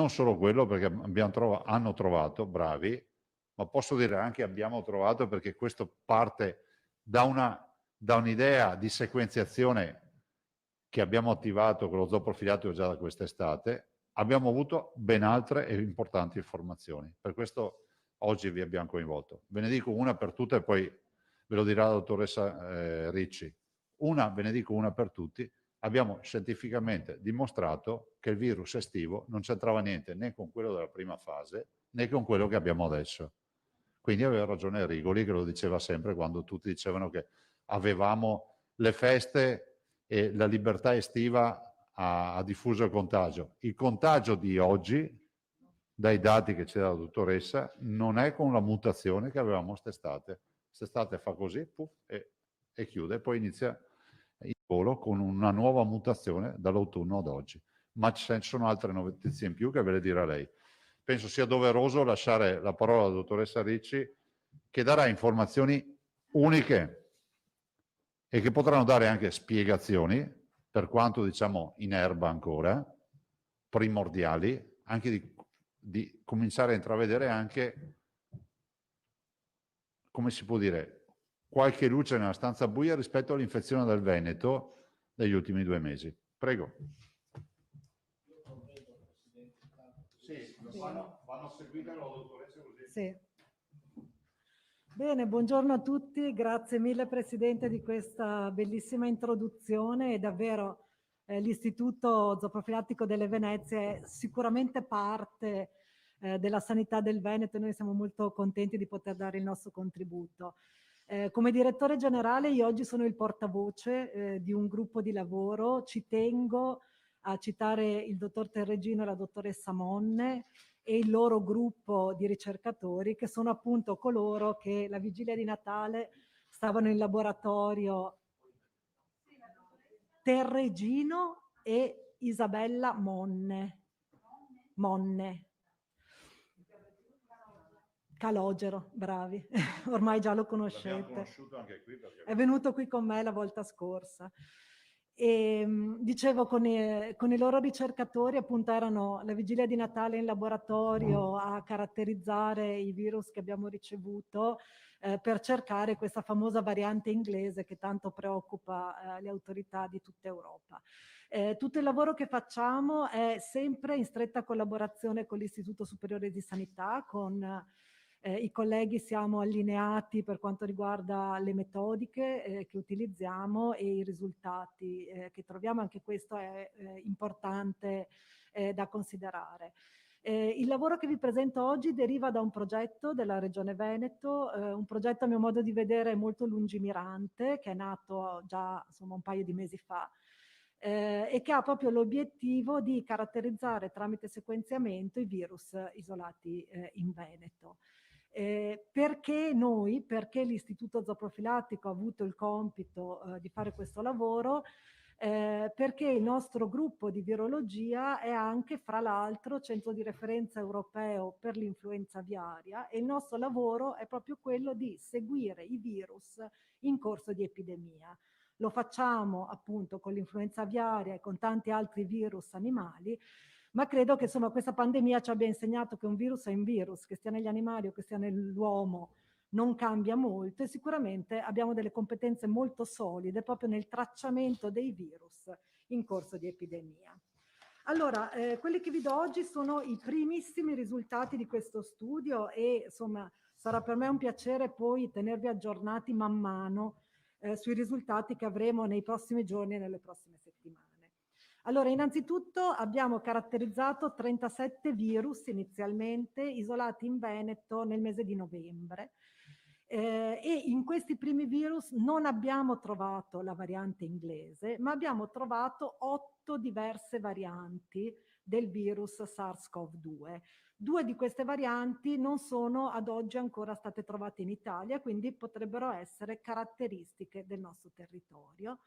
non solo quello, perché hanno trovato, bravi, ma posso dire anche abbiamo trovato, perché questo parte da un'idea di sequenziazione che abbiamo attivato con lo zooprofilatico già da quest'estate. Abbiamo avuto ben altre e importanti informazioni. Per questo oggi vi abbiamo coinvolto. Ve ne dico una per tutte e poi ve lo dirà la dottoressa Ricci. Ve ne dico una per tutti. Abbiamo scientificamente dimostrato che il virus estivo non c'entrava niente né con quello della prima fase né con quello che abbiamo adesso. Quindi aveva ragione Rigoli, che lo diceva sempre quando tutti dicevano che avevamo le feste e la libertà estiva ha diffuso il contagio. Il contagio di oggi, dai dati che c'è dalla dottoressa, non è con la mutazione che avevamo quest'estate. Quest'estate fa così, puff, e chiude, poi inizia il volo con una nuova mutazione dall'autunno ad oggi. Ma ci sono altre notizie in più che ve le dirà lei. Penso sia doveroso lasciare la parola alla dottoressa Ricci, che darà informazioni uniche e che potranno dare anche spiegazioni, per quanto diciamo in erba ancora, primordiali, anche di cominciare a intravedere anche, come si può dire, qualche luce nella stanza buia rispetto all'infezione del Veneto negli ultimi 2 mesi. Prego. Sì, vanno seguite la dottoressa così. Sì. Bene, buongiorno a tutti, grazie mille Presidente di questa bellissima introduzione e davvero l'Istituto Zooprofilattico delle Venezie è sicuramente parte della sanità del Veneto e noi siamo molto contenti di poter dare il nostro contributo. Come direttore generale io oggi sono il portavoce di un gruppo di lavoro, ci tengo a citare il dottor Terregino e la dottoressa Monne e il loro gruppo di ricercatori, che sono appunto coloro che la vigilia di Natale stavano in laboratorio. Terregino e Isabella Monne. Calogero, bravi, ormai già lo conoscete. L'abbiamo conosciuto anche qui perché è venuto qui con me la volta scorsa. E dicevo, con i loro ricercatori appunto erano la vigilia di Natale in laboratorio a caratterizzare i virus che abbiamo ricevuto per cercare questa famosa variante inglese che tanto preoccupa le autorità di tutta Europa. Tutto il lavoro che facciamo è sempre in stretta collaborazione con l'Istituto Superiore di Sanità, con i colleghi siamo allineati per quanto riguarda le metodiche che utilizziamo e i risultati che troviamo, anche questo è importante da considerare. Il lavoro che vi presento oggi deriva da un progetto della Regione Veneto, un progetto a mio modo di vedere molto lungimirante, che è nato già insomma un paio di mesi fa, e che ha proprio l'obiettivo di caratterizzare tramite sequenziamento i virus isolati in Veneto. Perché noi, perché l'Istituto Zooprofilattico ha avuto il compito di fare questo lavoro? Perché il nostro gruppo di virologia è anche, fra l'altro, centro di referenza europeo per l'influenza aviaria e il nostro lavoro è proprio quello di seguire i virus in corso di epidemia. Lo facciamo appunto con l'influenza aviaria e con tanti altri virus animali, ma credo che insomma questa pandemia ci abbia insegnato che un virus è un virus, che stia negli animali o che stia nell'uomo non cambia molto e sicuramente abbiamo delle competenze molto solide proprio nel tracciamento dei virus in corso di epidemia. Allora, quelli che vi do oggi sono i primissimi risultati di questo studio e insomma sarà per me un piacere poi tenervi aggiornati man mano sui risultati che avremo nei prossimi giorni e nelle prossime settimane. Allora, innanzitutto abbiamo caratterizzato 37 virus inizialmente isolati in Veneto nel mese di novembre e in questi primi virus non abbiamo trovato la variante inglese, ma abbiamo trovato 8 diverse varianti del virus SARS-CoV-2. 2 di queste varianti non sono ad oggi ancora state trovate in Italia, quindi potrebbero essere caratteristiche del nostro territorio.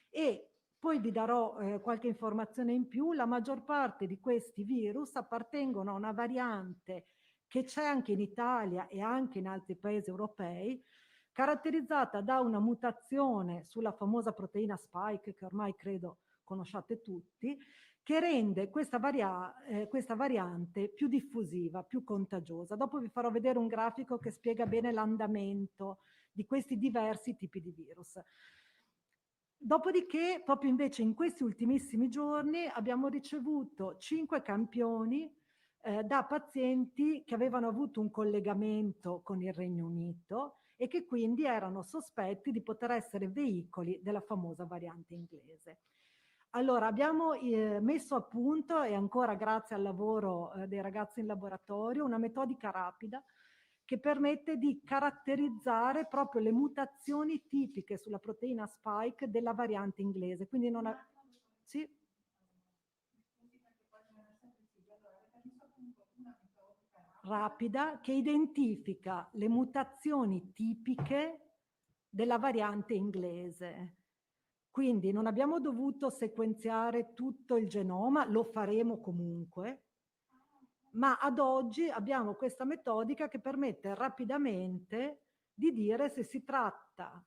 E poi vi darò qualche informazione in più. La maggior parte di questi virus appartengono a una variante che c'è anche in Italia e anche in altri paesi europei, caratterizzata da una mutazione sulla famosa proteina spike, che ormai credo conosciate tutti, che rende questa variante più diffusiva, più contagiosa. Dopo vi farò vedere un grafico che spiega bene l'andamento di questi diversi tipi di virus. Dopodiché, proprio invece in questi ultimissimi giorni abbiamo ricevuto 5 campioni da pazienti che avevano avuto un collegamento con il Regno Unito e che quindi erano sospetti di poter essere veicoli della famosa variante inglese. Allora, abbiamo messo a punto, e ancora grazie al lavoro dei ragazzi in laboratorio, una metodica rapida che permette di caratterizzare proprio le mutazioni tipiche sulla proteina spike della variante inglese. Quindi non ha... Sì? Rapida che identifica le mutazioni tipiche della variante inglese. Quindi non abbiamo dovuto sequenziare tutto il genoma, lo faremo comunque, ma ad oggi abbiamo questa metodica che permette rapidamente di dire se si tratta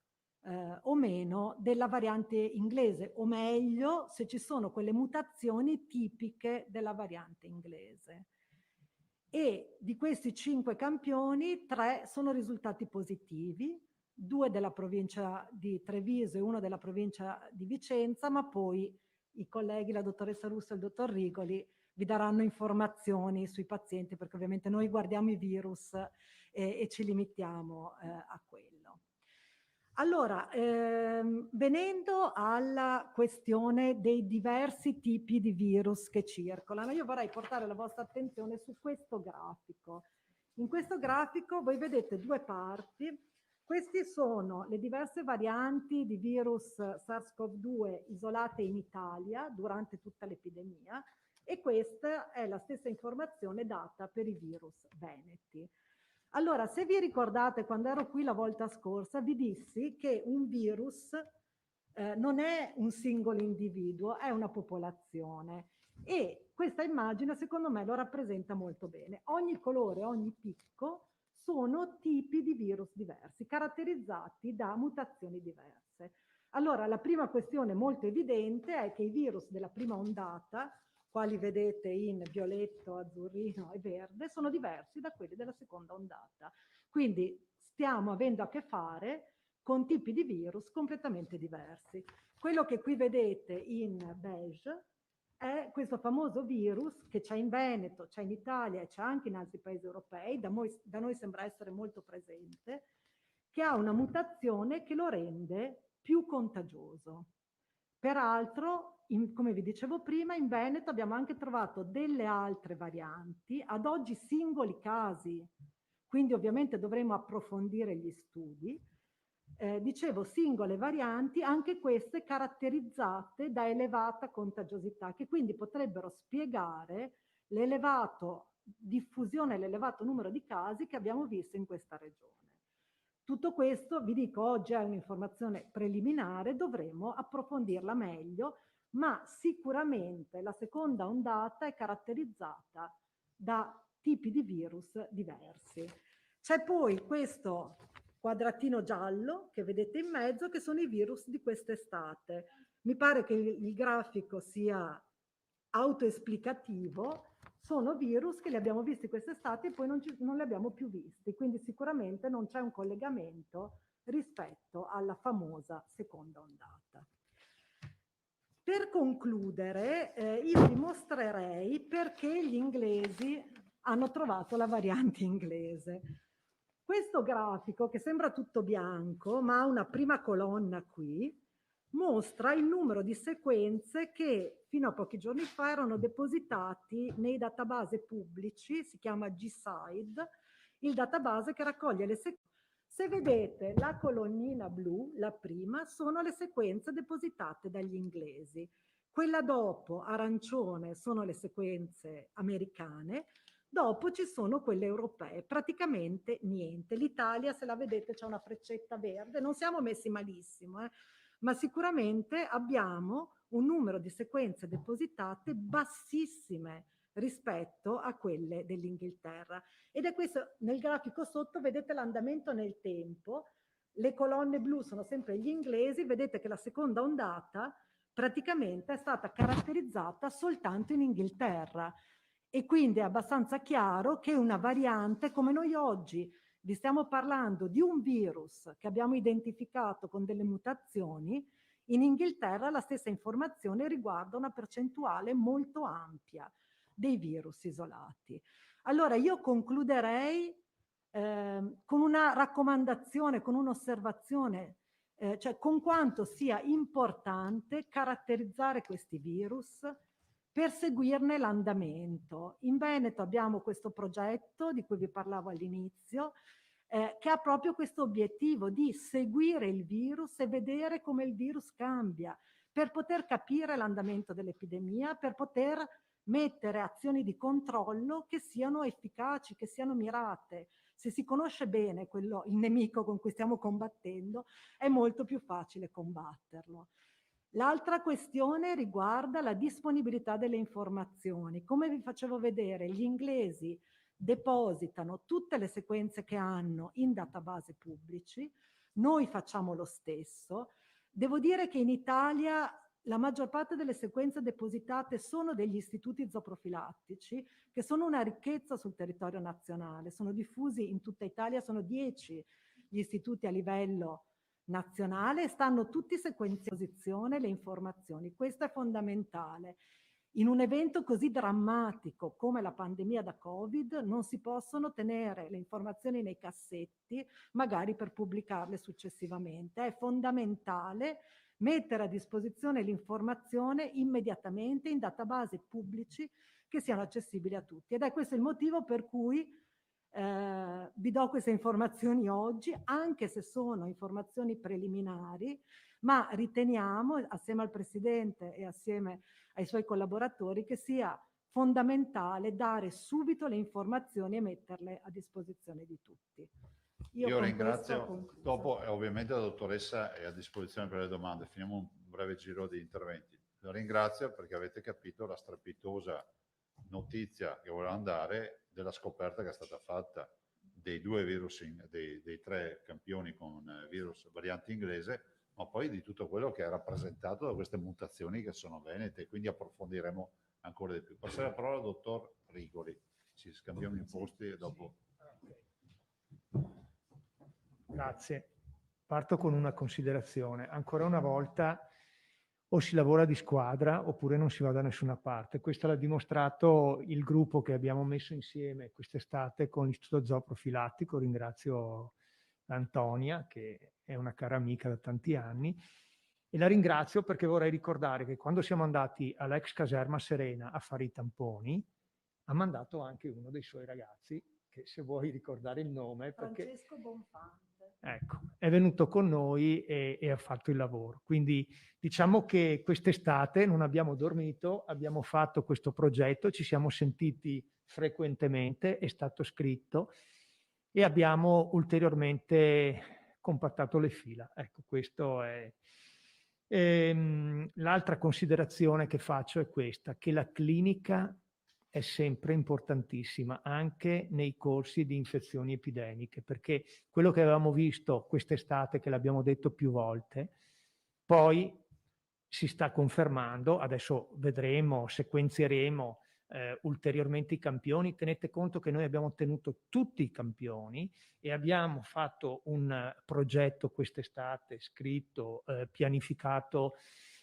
o meno della variante inglese, o meglio, se ci sono quelle mutazioni tipiche della variante inglese. E di questi 5 campioni, 3 sono risultati positivi, 2 della provincia di Treviso e 1 della provincia di Vicenza, ma poi i colleghi, la dottoressa Russo e il dottor Rigoli, vi daranno informazioni sui pazienti, perché ovviamente noi guardiamo i virus e ci limitiamo a quello. Allora, venendo alla questione dei diversi tipi di virus che circolano, io vorrei portare la vostra attenzione su questo grafico. In questo grafico voi vedete 2 parti. Queste sono le diverse varianti di virus SARS-CoV-2 isolate in Italia durante tutta l'epidemia, e questa è la stessa informazione data per i virus veneti. Allora, se vi ricordate, quando ero qui la volta scorsa, vi dissi che un virus non è un singolo individuo, è una popolazione. E questa immagine, secondo me, lo rappresenta molto bene. Ogni colore, ogni picco sono tipi di virus diversi, caratterizzati da mutazioni diverse. Allora, la prima questione molto evidente è che i virus della prima ondata, quali vedete in violetto, azzurrino e verde, sono diversi da quelli della seconda ondata. Quindi stiamo avendo a che fare con tipi di virus completamente diversi. Quello che qui vedete in beige è questo famoso virus che c'è in Veneto, c'è in Italia e c'è anche in altri paesi europei, da noi sembra essere molto presente, che ha una mutazione che lo rende più contagioso. Peraltro, come vi dicevo prima, in Veneto abbiamo anche trovato delle altre varianti, ad oggi singoli casi, quindi ovviamente dovremo approfondire gli studi. Dicevo, singole varianti, anche queste caratterizzate da elevata contagiosità, che quindi potrebbero spiegare l'elevato diffusione, l'elevato numero di casi che abbiamo visto in questa regione. Tutto questo, vi dico, oggi è un'informazione preliminare, dovremo approfondirla meglio, ma sicuramente la seconda ondata è caratterizzata da tipi di virus diversi. C'è poi questo quadratino giallo che vedete in mezzo, che sono i virus di quest'estate. Mi pare che il grafico sia autoesplicativo. Sono virus che li abbiamo visti quest'estate e poi non li abbiamo più visti, quindi sicuramente non c'è un collegamento rispetto alla famosa seconda ondata. Per concludere, io vi mostrerei perché gli inglesi hanno trovato la variante inglese. Questo grafico, che sembra tutto bianco, ma ha una prima colonna qui, mostra il numero di sequenze che fino a pochi giorni fa erano depositati nei database pubblici, si chiama GSIDE, il database che raccoglie le sequenze. Se vedete la colonnina blu, la prima, sono le sequenze depositate dagli inglesi. Quella dopo, arancione, sono le sequenze americane. Dopo ci sono quelle europee, praticamente niente. L'Italia, se la vedete, c'è una freccetta verde, non siamo messi malissimo, ma sicuramente abbiamo un numero di sequenze depositate bassissime rispetto a quelle dell'Inghilterra. Ed è questo, nel grafico sotto vedete l'andamento nel tempo, le colonne blu sono sempre gli inglesi, vedete che la seconda ondata praticamente è stata caratterizzata soltanto in Inghilterra, e quindi è abbastanza chiaro che una variante, come noi oggi vi stiamo parlando di un virus che abbiamo identificato con delle mutazioni, in Inghilterra la stessa informazione riguarda una percentuale molto ampia dei virus isolati. Allora io concluderei con una raccomandazione, con un'osservazione, cioè con quanto sia importante caratterizzare questi virus per seguirne l'andamento. In Veneto abbiamo questo progetto di cui vi parlavo all'inizio, che ha proprio questo obiettivo di seguire il virus e vedere come il virus cambia, per poter capire l'andamento dell'epidemia, per poter mettere azioni di controllo che siano efficaci, che siano mirate. Se si conosce bene il nemico con cui stiamo combattendo, è molto più facile combatterlo. L'altra questione riguarda la disponibilità delle informazioni. Come vi facevo vedere, gli inglesi depositano tutte le sequenze che hanno in database pubblici, noi facciamo lo stesso. Devo dire che in Italia la maggior parte delle sequenze depositate sono degli istituti zooprofilattici, che sono una ricchezza sul territorio nazionale, sono diffusi in tutta Italia, sono 10 gli istituti a livello nazionale, stanno tutti sequenziando a disposizione le informazioni. Questo è fondamentale. In un evento così drammatico come la pandemia da Covid non si possono tenere le informazioni nei cassetti, magari per pubblicarle successivamente. È fondamentale mettere a disposizione l'informazione immediatamente in database pubblici che siano accessibili a tutti. Ed è questo il motivo per cui vi do queste informazioni oggi, anche se sono informazioni preliminari, ma riteniamo, assieme al Presidente e assieme ai suoi collaboratori, che sia fondamentale dare subito le informazioni e metterle a disposizione di tutti. Io ringrazio, dopo ovviamente la dottoressa è a disposizione per le domande, finiamo un breve giro di interventi. La ringrazio perché avete capito la strepitosa notizia che volevamo dare della scoperta che è stata fatta dei due virus, dei tre campioni con virus variante inglese, ma poi di tutto quello che è rappresentato da queste mutazioni che sono venete, quindi approfondiremo ancora di più. Passerei la parola al dottor Rigoli, ci scambiamo i posti e dopo... Grazie. Parto con una considerazione. Ancora una volta o si lavora di squadra oppure non si va da nessuna parte. Questo l'ha dimostrato il gruppo che abbiamo messo insieme quest'estate con l'Istituto Zooprofilattico. Ringrazio Antonia, che è una cara amica da tanti anni, e la ringrazio perché vorrei ricordare che quando siamo andati all'ex caserma Serena a fare i tamponi, ha mandato anche uno dei suoi ragazzi, che se vuoi ricordare il nome... Francesco Bonfante. Ecco, è venuto con noi e ha fatto il lavoro. Quindi diciamo che quest'estate non abbiamo dormito, abbiamo fatto questo progetto, ci siamo sentiti frequentemente, è stato scritto e abbiamo ulteriormente compattato le fila. Ecco, questo è... L'altra considerazione che faccio è questa, che la clinica è sempre importantissima anche nei corsi di infezioni epidemiche, perché quello che avevamo visto quest'estate, che l'abbiamo detto più volte, poi si sta confermando, adesso vedremo, sequenzieremo ulteriormente i campioni. Tenete conto che noi abbiamo ottenuto tutti i campioni e abbiamo fatto un progetto quest'estate, scritto, pianificato,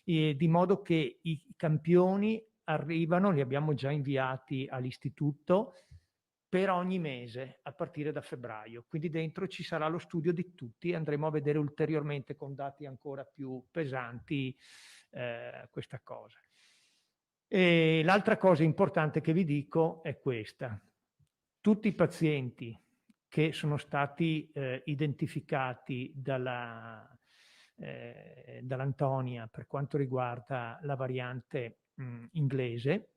di modo che i campioni arrivano, li abbiamo già inviati all'istituto per ogni mese a partire da febbraio. Quindi dentro ci sarà lo studio di tutti e andremo a vedere ulteriormente con dati ancora più pesanti questa cosa. E l'altra cosa importante che vi dico è questa. Tutti i pazienti che sono stati identificati dall'Antonia per quanto riguarda la variante inglese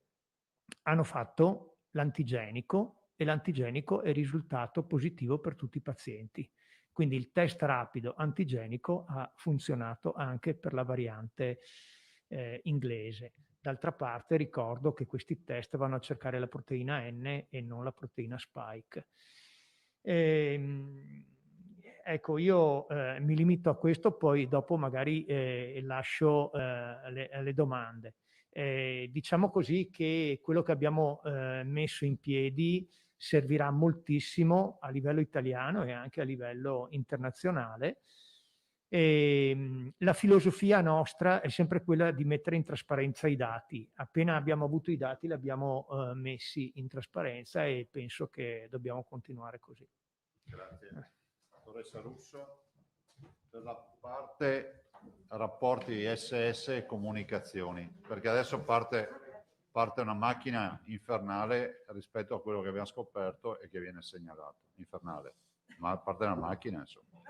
hanno fatto l'antigenico e l'antigenico è risultato positivo per tutti i pazienti. Quindi il test rapido antigenico ha funzionato anche per la variante inglese. D'altra parte ricordo che questi test vanno a cercare la proteina N e non la proteina spike. ecco, io mi limito a questo, poi dopo magari lascio alle domande. Diciamo così che quello che abbiamo messo in piedi servirà moltissimo a livello italiano e anche a livello internazionale. La filosofia nostra è sempre quella di mettere in trasparenza i dati. Appena abbiamo avuto i dati li abbiamo messi in trasparenza e penso che dobbiamo continuare così. Grazie. Dottoressa Russo, per la parte rapporti SS e comunicazioni, perché adesso parte una macchina infernale rispetto a quello che abbiamo scoperto e che viene segnalato. Infernale, ma parte una macchina, insomma.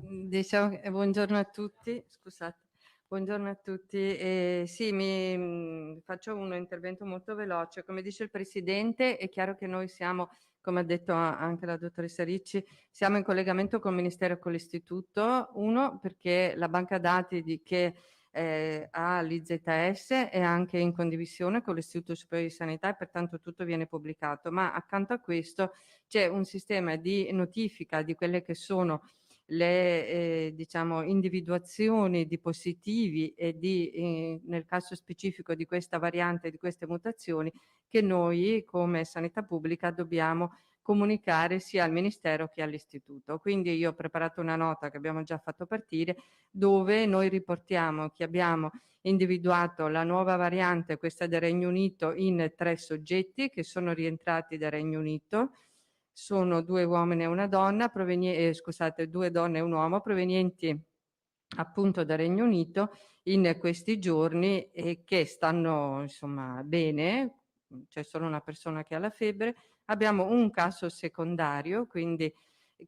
Diciamo che, buongiorno a tutti, scusate. Buongiorno a tutti. Sì, faccio un intervento molto veloce. Come dice il Presidente, è chiaro che noi siamo, come ha detto anche la dottoressa Ricci, siamo in collegamento col Ministero e con l'Istituto. Uno, perché la banca dati che ha l'IZS è anche in condivisione con l'Istituto Superiore di Sanità e pertanto tutto viene pubblicato. Ma accanto a questo c'è un sistema di notifica di quelle che sono le diciamo individuazioni di positivi e nel caso specifico di questa variante, di queste mutazioni, che noi come sanità pubblica dobbiamo comunicare sia al Ministero che all'Istituto. Quindi io ho preparato una nota che abbiamo già fatto partire, dove noi riportiamo che abbiamo individuato la nuova variante, questa del Regno Unito, in 3 soggetti che sono rientrati dal Regno Unito. Sono 2 uomini e una donna, scusate, 2 donne e un uomo provenienti appunto dal Regno Unito in questi giorni e che stanno insomma bene, c'è solo una persona che ha la febbre. Abbiamo un caso secondario, quindi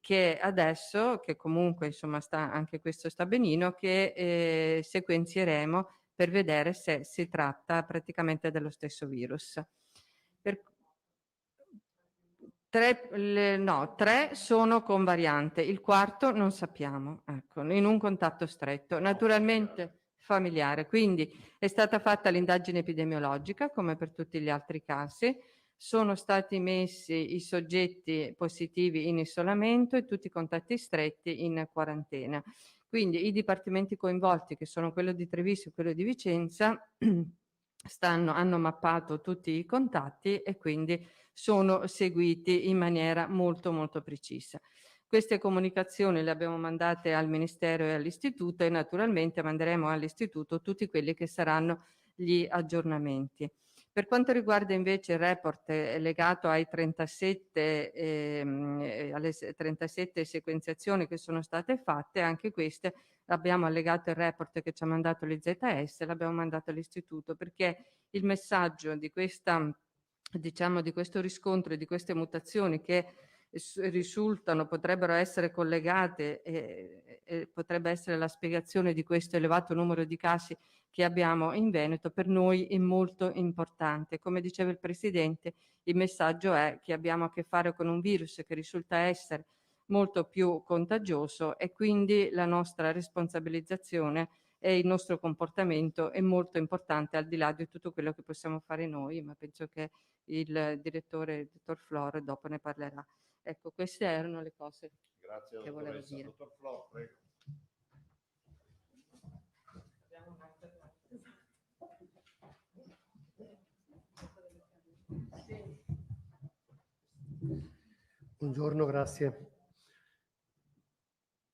che adesso, che comunque insomma anche questo sta benino, che sequenzieremo per vedere se si tratta praticamente dello stesso virus. Tre sono con variante, il quarto non sappiamo, ecco, in un contatto stretto, naturalmente familiare. Quindi è stata fatta l'indagine epidemiologica come per tutti gli altri casi, sono stati messi i soggetti positivi in isolamento e tutti i contatti stretti in quarantena. Quindi i dipartimenti coinvolti, che sono quello di Treviso e quello di Vicenza, hanno mappato tutti i contatti e quindi sono seguiti in maniera molto molto precisa. Queste comunicazioni le abbiamo mandate al Ministero e all'Istituto e naturalmente manderemo all'Istituto tutti quelli che saranno gli aggiornamenti. Per quanto riguarda invece il report legato alle 37 sequenziazioni che sono state fatte, anche queste abbiamo allegato il report che ci ha mandato l'IZS, l'abbiamo mandato all'Istituto, perché il messaggio di questa, diciamo, di questo riscontro e di queste mutazioni che risultano, potrebbero essere collegate e potrebbe essere la spiegazione di questo elevato numero di casi che abbiamo in Veneto, per noi è molto importante. Come diceva il Presidente, il messaggio è che abbiamo a che fare con un virus che risulta essere molto più contagioso e quindi la nostra responsabilizzazione e il nostro comportamento è molto importante, al di là di tutto quello che possiamo fare noi, ma penso che il direttore, il dottor Flor, dopo ne parlerà. Ecco, queste erano le cose Grazie, che volevo dottoressa. dire. Dottor Flor, prego. Buongiorno, grazie.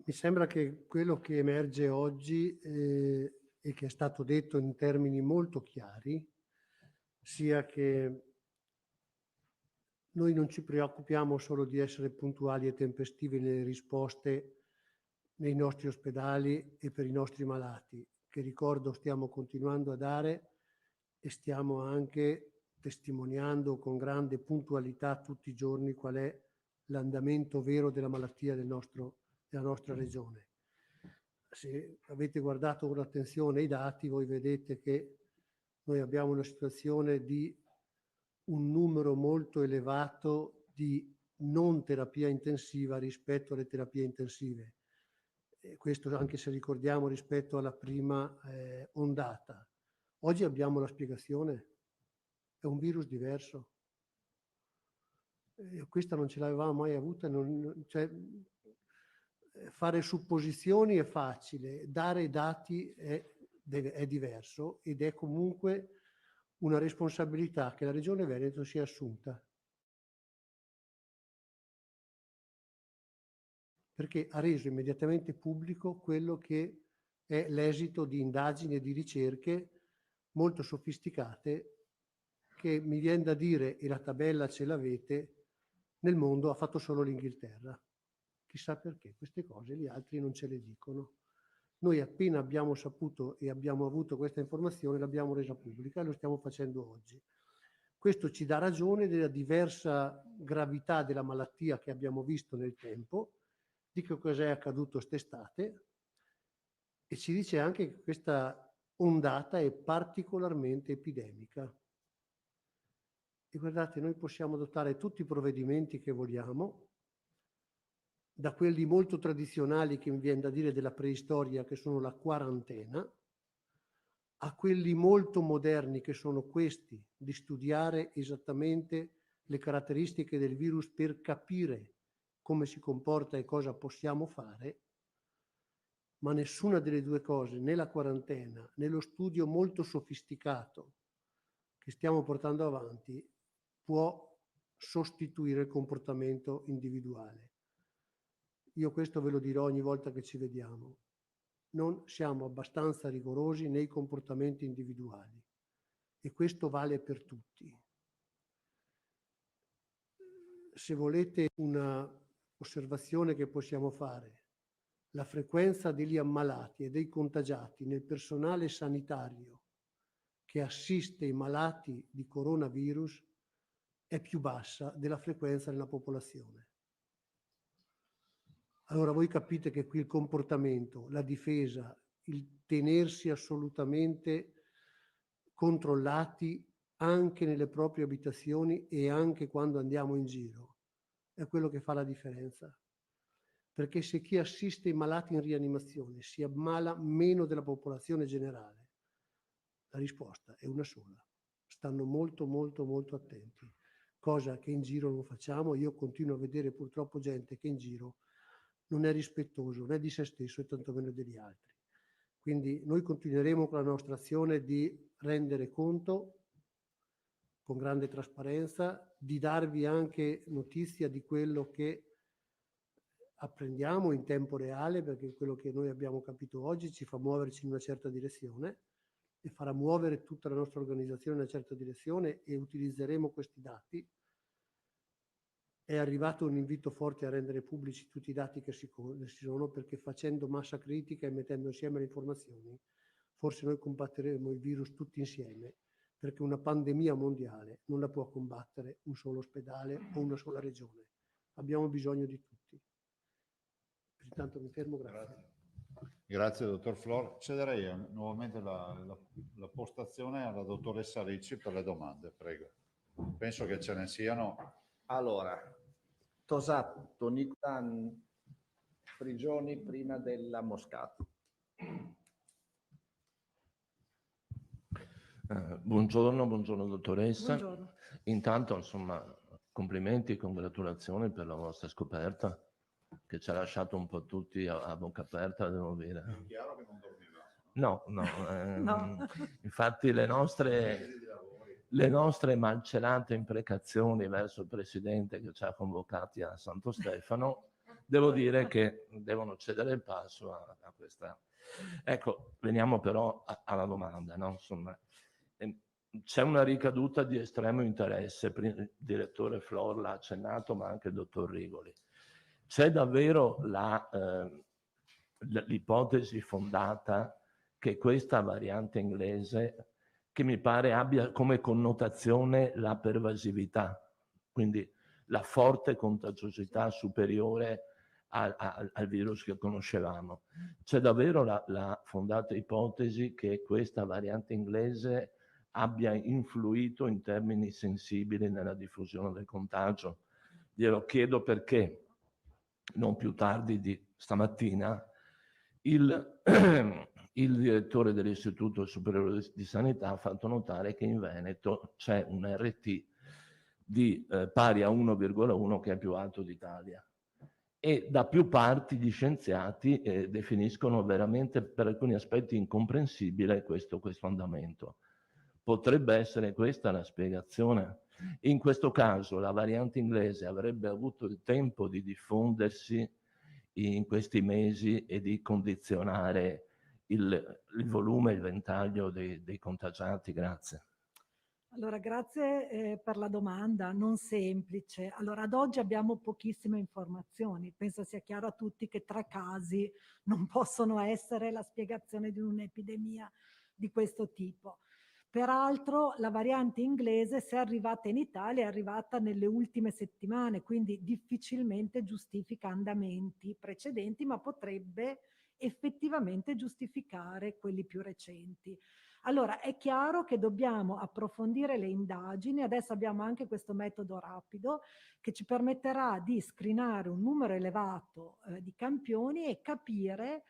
Mi sembra che quello che emerge oggi e che è stato detto in termini molto chiari sia che noi non ci preoccupiamo solo di essere puntuali e tempestivi nelle risposte nei nostri ospedali e per i nostri malati, che ricordo stiamo continuando a dare e stiamo anche testimoniando con grande puntualità tutti i giorni qual è l'andamento vero della malattia della nostra regione. Se avete guardato con attenzione i dati, voi vedete che noi abbiamo una situazione di un numero molto elevato di non terapia intensiva rispetto alle terapie intensive. Questo anche se ricordiamo rispetto alla prima ondata. Oggi abbiamo la spiegazione, è un virus diverso. Questa non ce l'avevamo mai avuta, fare supposizioni è facile, dare dati è diverso ed è comunque una responsabilità che la Regione Veneto si è assunta. Perché ha reso immediatamente pubblico quello che è l'esito di indagini e di ricerche molto sofisticate che mi viene da dire, e la tabella ce l'avete, nel mondo ha fatto solo l'Inghilterra. Chissà perché, queste cose gli altri non ce le dicono. Noi appena abbiamo saputo e abbiamo avuto questa informazione l'abbiamo resa pubblica e lo stiamo facendo oggi. Questo ci dà ragione della diversa gravità della malattia che abbiamo visto nel tempo, di che cosa è accaduto quest'estate, e ci dice anche che questa ondata è particolarmente epidemica. E guardate, noi possiamo adottare tutti i provvedimenti che vogliamo, da quelli molto tradizionali che mi viene da dire della preistoria, che sono la quarantena, a quelli molto moderni che sono questi, di studiare esattamente le caratteristiche del virus per capire come si comporta e cosa possiamo fare, ma nessuna delle due cose, né la quarantena, né lo studio molto sofisticato che stiamo portando avanti, può sostituire il comportamento individuale. Io questo ve lo dirò ogni volta che ci vediamo. Non siamo abbastanza rigorosi nei comportamenti individuali e questo vale per tutti. Se volete una osservazione che possiamo fare, la frequenza degli ammalati e dei contagiati nel personale sanitario che assiste i malati di coronavirus è più bassa della frequenza nella popolazione. Allora voi capite che qui il comportamento, la difesa, il tenersi assolutamente controllati anche nelle proprie abitazioni e anche quando andiamo in giro, è quello che fa la differenza. Perché se chi assiste i malati in rianimazione si ammala meno della popolazione generale, la risposta è una sola. Stanno molto, molto, molto attenti. Cosa che in giro non facciamo. Io continuo a vedere purtroppo gente che in giro non è rispettoso né di se stesso e tantomeno degli altri. Quindi noi continueremo con la nostra azione di rendere conto con grande trasparenza, di darvi anche notizia di quello che apprendiamo in tempo reale, perché quello che noi abbiamo capito oggi ci fa muoverci in una certa direzione e farà muovere tutta la nostra organizzazione in una certa direzione e utilizzeremo questi dati. È arrivato un invito forte a rendere pubblici tutti i dati che ci sono, perché facendo massa critica e mettendo insieme le informazioni, forse noi combatteremo il virus tutti insieme, perché una pandemia mondiale non la può combattere un solo ospedale o una sola regione. Abbiamo bisogno di tutti. Intanto mi fermo, grazie. Grazie, dottor Flor. Cederei nuovamente la postazione alla dottoressa Ricci per le domande, prego. Penso che ce ne siano. Allora, Tosato, Nicola Prigioni prima della Moscato. Buongiorno dottoressa. Buongiorno. Intanto, insomma, complimenti e congratulazioni per la vostra scoperta, che ci ha lasciato un po' tutti a bocca aperta, devo dire. È chiaro che non dormiva. No. Infatti le nostre malcelate imprecazioni verso il Presidente che ci ha convocati a Santo Stefano, devo dire che devono cedere il passo a questa. Ecco, veniamo però alla domanda, no? Insomma, c'è una ricaduta di estremo interesse, il direttore Flor l'ha accennato, ma anche il dottor Rigoli. C'è davvero l'ipotesi fondata che questa variante inglese, che mi pare abbia come connotazione la pervasività, quindi la forte contagiosità superiore al virus che conoscevamo. C'è davvero la fondata ipotesi che questa variante inglese abbia influito in termini sensibili nella diffusione del contagio? Glielo chiedo perché non più tardi di stamattina il direttore dell'Istituto Superiore di Sanità ha fatto notare che in Veneto c'è un RT pari a 1,1 che è più alto d'Italia. e da più parti gli scienziati definiscono veramente per alcuni aspetti incomprensibile questo andamento. Potrebbe essere questa la spiegazione? In questo caso la variante inglese avrebbe avuto il tempo di diffondersi in questi mesi e di condizionare il volume, il ventaglio dei contagiati? Grazie. Allora, grazie per la domanda, non semplice. Allora, ad oggi abbiamo pochissime informazioni. Penso sia chiaro a tutti che 3 casi non possono essere la spiegazione di un'epidemia di questo tipo. Peraltro, la variante inglese, se è arrivata in Italia, è arrivata nelle ultime settimane, quindi difficilmente giustifica andamenti precedenti, ma potrebbe effettivamente giustificare quelli più recenti. Allora, è chiaro che dobbiamo approfondire le indagini. Adesso abbiamo anche questo metodo rapido che ci permetterà di screenare un numero elevato di campioni e capire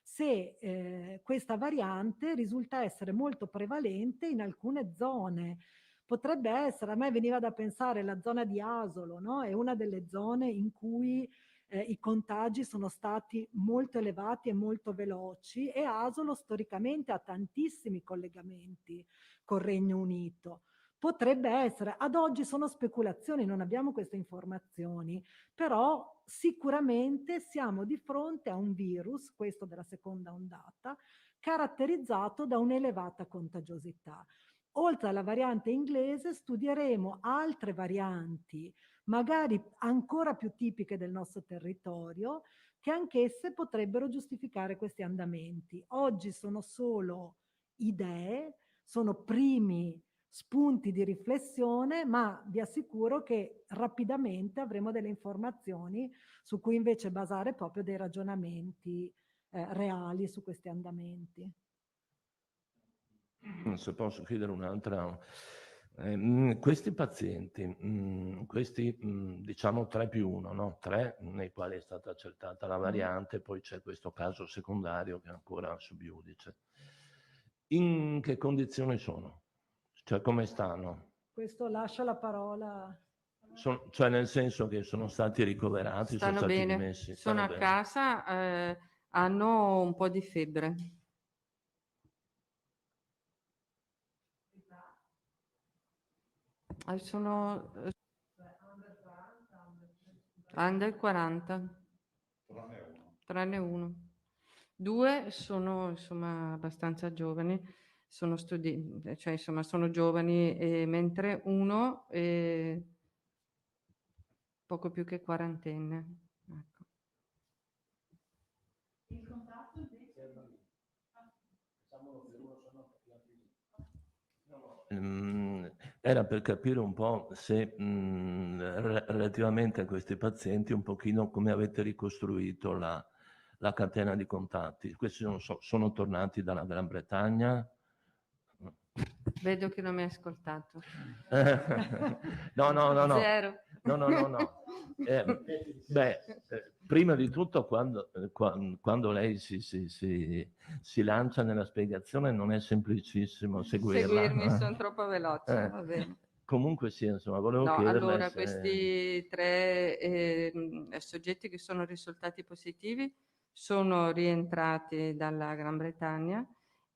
se questa variante risulta essere molto prevalente in alcune zone. Potrebbe essere, a me veniva da pensare, la zona di Asolo, no? È una delle zone in cui i contagi sono stati molto elevati e molto veloci, e Asolo storicamente ha tantissimi collegamenti col Regno Unito. Potrebbe essere, ad oggi sono speculazioni, non abbiamo queste informazioni, però sicuramente siamo di fronte a un virus, questo della seconda ondata, caratterizzato da un'elevata contagiosità. Oltre alla variante inglese studieremo altre varianti, magari ancora più tipiche del nostro territorio, che anch'esse potrebbero giustificare questi andamenti. Oggi sono solo idee, sono primi spunti di riflessione, ma vi assicuro che rapidamente avremo delle informazioni su cui invece basare proprio dei ragionamenti reali su questi andamenti. Se posso chiedere un'altra. Questi pazienti, questi diciamo 3+1, no? 3 nei quali è stata accertata la variante, poi c'è questo caso secondario che è ancora sub iudice. In che condizioni sono? Cioè come stanno? Questo lascia la parola. Cioè nel senso che sono stati ricoverati, sono Stanno stati bene, dimessi? sono a bene. casa, hanno un po' di febbre. Sono under 40, tranne uno. 2 sono insomma abbastanza giovani, sono cioè insomma sono giovani, mentre uno è poco più che quarantenne. Ecco. Il contatto invece? Era per capire un po' se relativamente a questi pazienti un pochino come avete ricostruito la catena di contatti. Questi sono tornati dalla Gran Bretagna? Vedo che non mi hai ascoltato. No. Zero. No. Prima di tutto quando lei si lancia nella spiegazione non è semplicissimo seguirla. Seguirmi, sono troppo veloce, va bene. Comunque sì, insomma, volevo No, chiederle allora se... questi 3 soggetti che sono risultati positivi sono rientrati dalla Gran Bretagna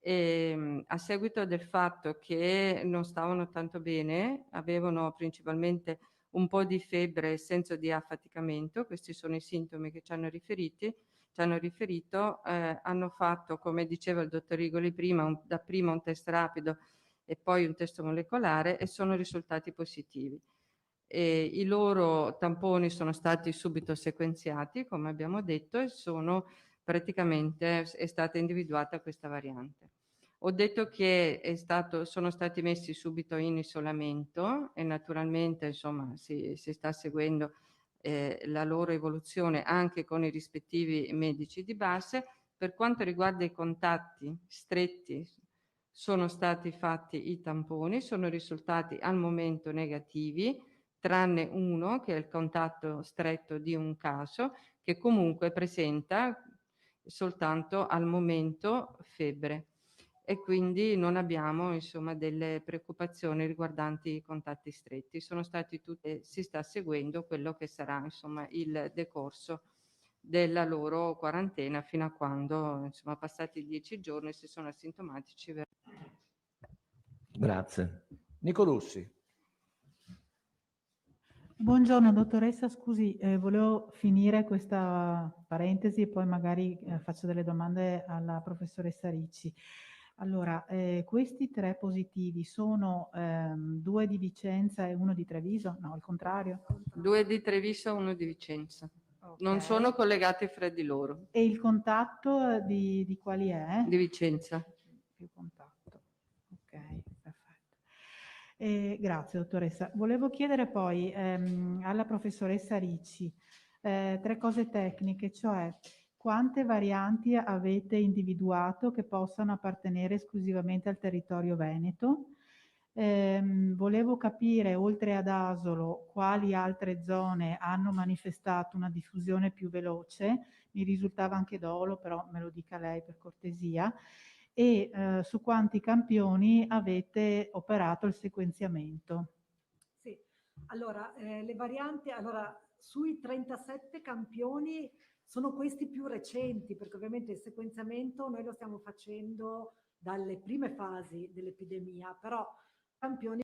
e a seguito del fatto che non stavano tanto bene, avevano principalmente un po' di febbre e senso di affaticamento, questi sono i sintomi che ci hanno riferito, hanno fatto, come diceva il dottor Rigoli prima, dapprima un test rapido e poi un test molecolare e sono risultati positivi. I loro tamponi sono stati subito sequenziati, come abbiamo detto, e è stata individuata questa variante. Ho detto che sono stati messi subito in isolamento e naturalmente insomma, si sta seguendo la loro evoluzione anche con i rispettivi medici di base. Per quanto riguarda i contatti stretti, sono stati fatti i tamponi, sono risultati al momento negativi, tranne uno che è il contatto stretto di un caso che comunque presenta soltanto al momento febbre e quindi non abbiamo insomma delle preoccupazioni riguardanti i contatti stretti. Sono stati tutti, si sta seguendo quello che sarà insomma il decorso della loro quarantena fino a quando, insomma, passati 10 giorni, se sono asintomatici. Grazie. Nicolussi. Buongiorno dottoressa, scusi, volevo finire questa parentesi e poi magari faccio delle domande alla professoressa Ricci. Allora, questi 3 positivi sono 2 di Vicenza e 1 di Treviso? No, al contrario? 2 di Treviso e 1 di Vicenza. Non Ok. sono collegati fra di loro. E il contatto di quali è? Di Vicenza. Più contatto. Ok, perfetto. Grazie dottoressa. Volevo chiedere poi alla professoressa Ricci 3 cose tecniche, cioè quante varianti avete individuato che possano appartenere esclusivamente al territorio veneto? Volevo capire, oltre ad Asolo, quali altre zone hanno manifestato una diffusione più veloce. Mi risultava anche Dolo, però me lo dica lei per cortesia. E su quanti campioni avete operato il sequenziamento? Sì, allora le varianti, allora sui 37 campioni sono questi più recenti, perché ovviamente il sequenziamento noi lo stiamo facendo dalle prime fasi dell'epidemia, però campioni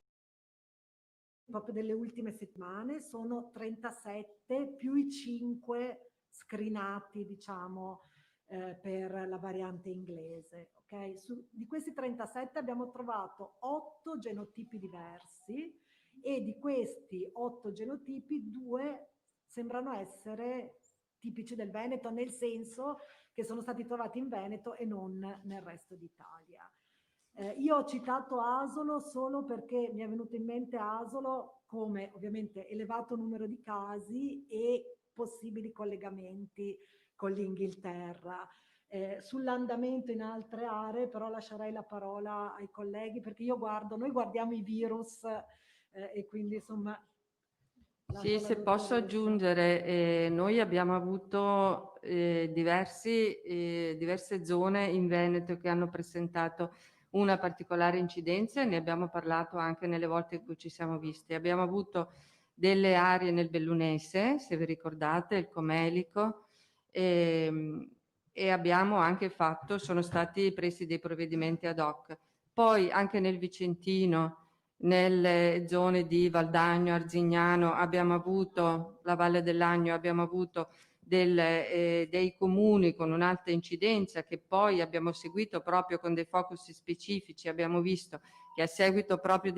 proprio delle ultime settimane sono 37 più i 5 screenati, diciamo, per la variante inglese. Okay? Di questi 37 abbiamo trovato 8 genotipi diversi e di questi 8 genotipi 2 sembrano essere tipici del Veneto, nel senso che sono stati trovati in Veneto e non nel resto d'Italia. Io ho citato Asolo solo perché mi è venuto in mente Asolo come ovviamente elevato numero di casi e possibili collegamenti con l'Inghilterra. Sull'andamento in altre aree però lascerei la parola ai colleghi perché noi guardiamo i virus e quindi insomma... Sì, se posso aggiungere, noi abbiamo avuto diverse zone in Veneto che hanno presentato una particolare incidenza e ne abbiamo parlato anche nelle volte in cui ci siamo visti. Abbiamo avuto delle aree nel Bellunese, se vi ricordate, il Comelico, e abbiamo anche sono stati presi dei provvedimenti ad hoc. Poi anche nel Vicentino, nelle zone di Valdagno, Arzignano, abbiamo avuto, la Valle dell'Agno, abbiamo avuto dei comuni con un'alta incidenza che poi abbiamo seguito proprio con dei focus specifici. Abbiamo visto che a seguito proprio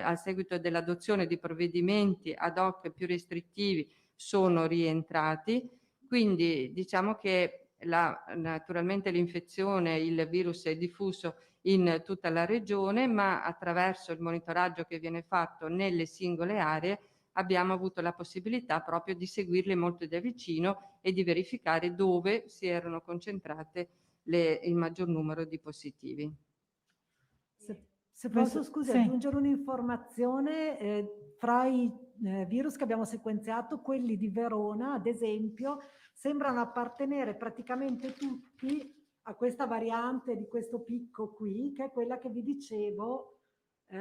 a seguito dell'adozione di provvedimenti ad hoc più restrittivi sono rientrati. Quindi diciamo che naturalmente l'infezione, il virus è diffuso in tutta la regione, ma attraverso il monitoraggio che viene fatto nelle singole aree abbiamo avuto la possibilità proprio di seguirle molto da vicino e di verificare dove si erano concentrate il maggior numero di positivi. Se posso, scusi, aggiungere un'informazione, fra i virus che abbiamo sequenziato, quelli di Verona, ad esempio, sembrano appartenere praticamente tutti a questa variante di questo picco qui, che è quella che vi dicevo,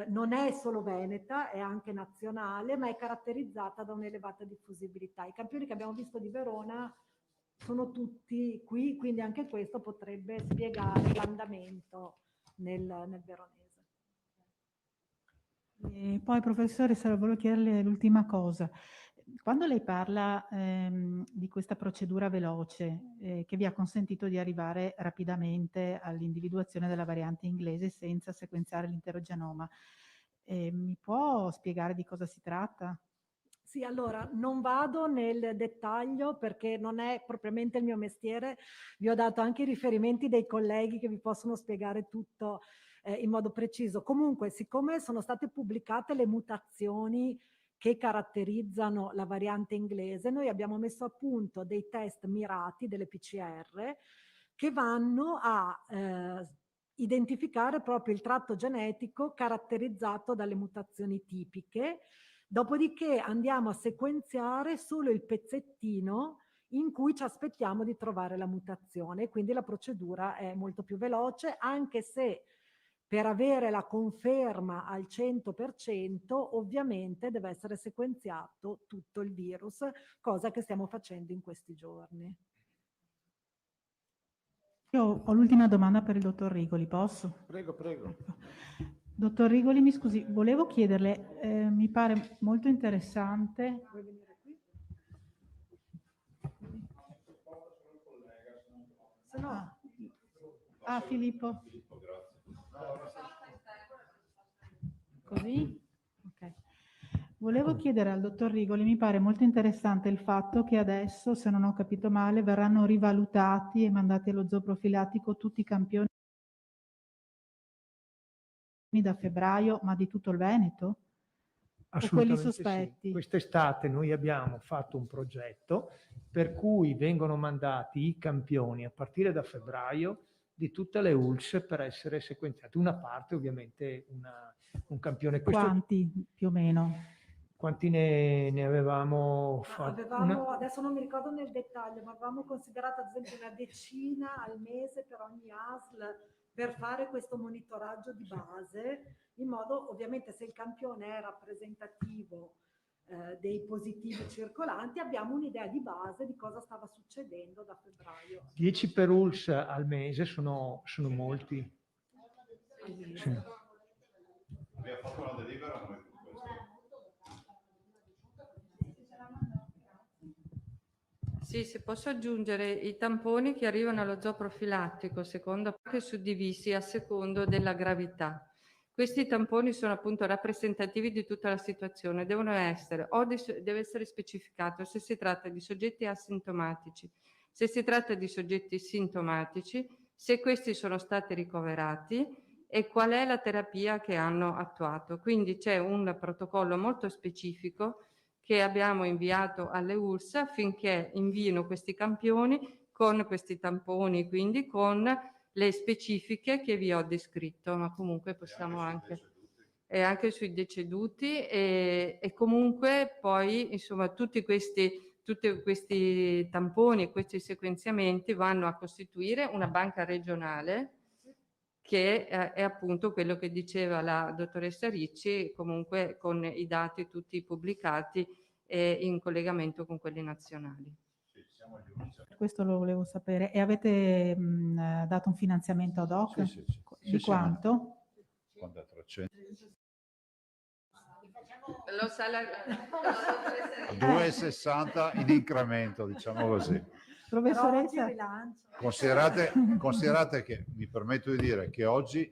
non è solo veneta, è anche nazionale, ma è caratterizzata da un'elevata diffusibilità. I campioni che abbiamo visto di Verona sono tutti qui, quindi anche questo potrebbe spiegare l'andamento nel veronese. E poi professoressa, volevo chiederle l'ultima cosa. Quando lei parla di questa procedura veloce che vi ha consentito di arrivare rapidamente all'individuazione della variante inglese senza sequenziare l'intero genoma, mi può spiegare di cosa si tratta? Sì, allora non vado nel dettaglio perché non è propriamente il mio mestiere, vi ho dato anche i riferimenti dei colleghi che vi possono spiegare tutto in modo preciso. Comunque, siccome sono state pubblicate le mutazioni che caratterizzano la variante inglese, noi abbiamo messo a punto dei test mirati, delle PCR, che vanno a identificare proprio il tratto genetico caratterizzato dalle mutazioni tipiche. Dopodiché andiamo a sequenziare solo il pezzettino in cui ci aspettiamo di trovare la mutazione, quindi la procedura è molto più veloce, anche se Per avere la conferma al 100%, ovviamente deve essere sequenziato tutto il virus, cosa che stiamo facendo in questi giorni. Io ho l'ultima domanda per il dottor Rigoli, posso? Prego, prego. Ecco. Dottor Rigoli, mi scusi, volevo chiederle, mi pare molto interessante. Vuoi venire qui? Se no... Filippo. Così? Ok. Volevo chiedere al dottor Rigoli, mi pare molto interessante il fatto che adesso, se non ho capito male, verranno rivalutati e mandati allo zoo profilattico tutti i campioni da febbraio, ma di tutto il Veneto? O quelli sospetti? Sì. Quest'estate noi abbiamo fatto un progetto per cui vengono mandati i campioni a partire da febbraio di tutte le ULSS per essere sequenziati. Una parte ovviamente un campione. Quanti più o meno? Quanti ne avevamo fatti? Adesso non mi ricordo nel dettaglio, ma avevamo considerato ad esempio una decina al mese per ogni ASL per fare questo monitoraggio di base, in modo ovviamente se il campione è rappresentativo dei positivi circolanti, abbiamo un'idea di base di cosa stava succedendo da febbraio. 10 per ULSS al mese sono molti. Sì. Abbiamo fatto una delibera come questo. Sì, se posso aggiungere, i tamponi che arrivano allo zoo profilattico, secondo anche suddivisi a secondo della gravità. Questi tamponi sono appunto rappresentativi di tutta la situazione, devono essere, deve essere specificato se si tratta di soggetti asintomatici, se si tratta di soggetti sintomatici, se questi sono stati ricoverati e qual è la terapia che hanno attuato. Quindi c'è un protocollo molto specifico che abbiamo inviato alle ULSS affinché invino questi campioni con questi tamponi, quindi con le specifiche che vi ho descritto, ma comunque possiamo anche sui deceduti e comunque poi insomma tutti questi tamponi e questi sequenziamenti vanno a costituire una banca regionale che è appunto quello che diceva la dottoressa Ricci, comunque con i dati tutti pubblicati e in collegamento con quelli nazionali. Questo lo volevo sapere. E avete dato un finanziamento ad hoc? Sì. Di quanto? Quanto è 300? Lo sa la 2,60 in incremento, diciamo così. Professoressa, Considerate che mi permetto di dire che oggi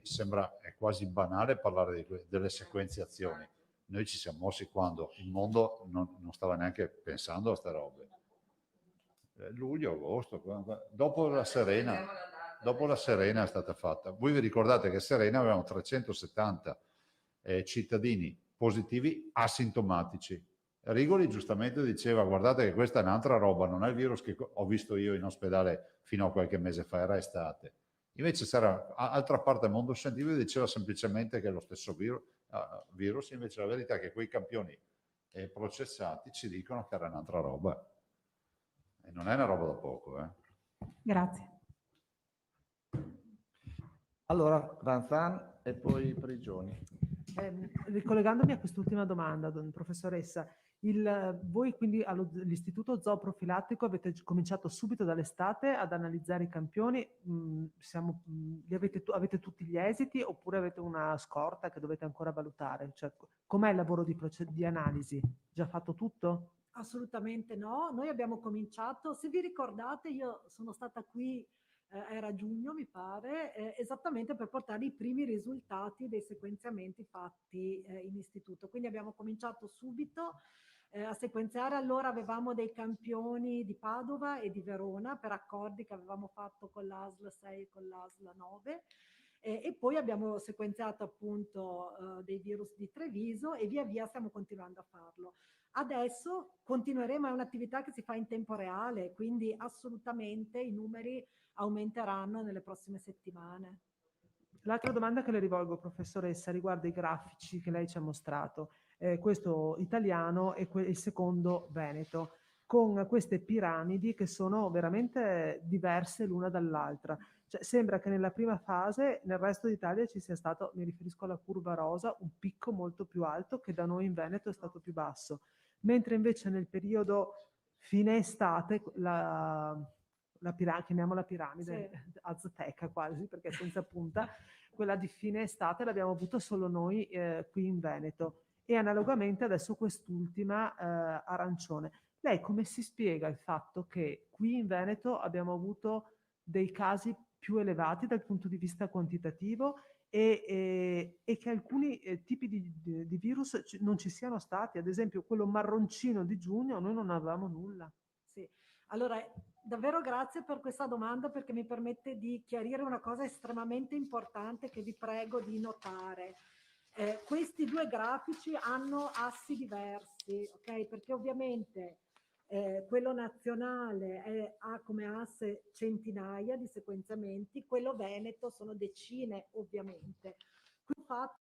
è quasi banale parlare delle sequenziazioni. Noi ci siamo mossi quando il mondo non stava neanche pensando a queste robe. Luglio, agosto, dopo la Serena è stata fatta. Voi vi ricordate che a Serena avevamo 370 cittadini positivi asintomatici. Rigoli giustamente diceva: guardate che questa è un'altra roba, non è il virus che ho visto io in ospedale fino a qualche mese fa, era estate. Invece c'era altra parte del mondo scientifico che diceva semplicemente che è lo stesso virus, invece la verità è che quei campioni processati ci dicono che era un'altra roba. E non è una roba da poco. grazie. Allora, Ranzan e poi Prigioni. Ricollegandomi a quest'ultima domanda, professoressa, voi quindi all'Istituto Zoo Profilattico avete cominciato subito dall'estate ad analizzare i campioni, avete tutti gli esiti oppure avete una scorta che dovete ancora valutare? Cioè, com'è il lavoro di analisi? Già fatto tutto? Assolutamente no, noi abbiamo cominciato, se vi ricordate io sono stata qui, era giugno mi pare, esattamente per portare i primi risultati dei sequenziamenti fatti in istituto, quindi abbiamo cominciato subito a sequenziare. Allora avevamo dei campioni di Padova e di Verona per accordi che avevamo fatto con l'ASL 6 e con l'ASL 9. E poi abbiamo sequenziato appunto dei virus di Treviso e via via stiamo continuando a farlo. Adesso continueremo, è un'attività che si fa in tempo reale, quindi assolutamente i numeri aumenteranno nelle prossime settimane. L'altra domanda che le rivolgo, professoressa, riguarda i grafici che lei ci ha mostrato, questo italiano e il secondo veneto, con queste piramidi che sono veramente diverse l'una dall'altra. Cioè, sembra che nella prima fase nel resto d'Italia ci sia stato, mi riferisco alla curva rosa, un picco molto più alto che da noi in Veneto è stato più basso, mentre invece nel periodo fine estate chiamiamola piramide azteca quasi perché senza punta, quella di fine estate l'abbiamo avuta solo noi qui in Veneto e analogamente adesso quest'ultima arancione. Lei come si spiega il fatto che qui in Veneto abbiamo avuto dei casi più elevati dal punto di vista quantitativo e che alcuni tipi di virus non ci siano stati? Ad esempio quello marroncino di giugno noi non avevamo nulla. Sì, allora davvero grazie per questa domanda perché mi permette di chiarire una cosa estremamente importante che vi prego di notare. Questi due grafici hanno assi diversi, ok? Perché ovviamente quello nazionale ha come asse centinaia di sequenziamenti, quello veneto sono decine ovviamente. Qui fatto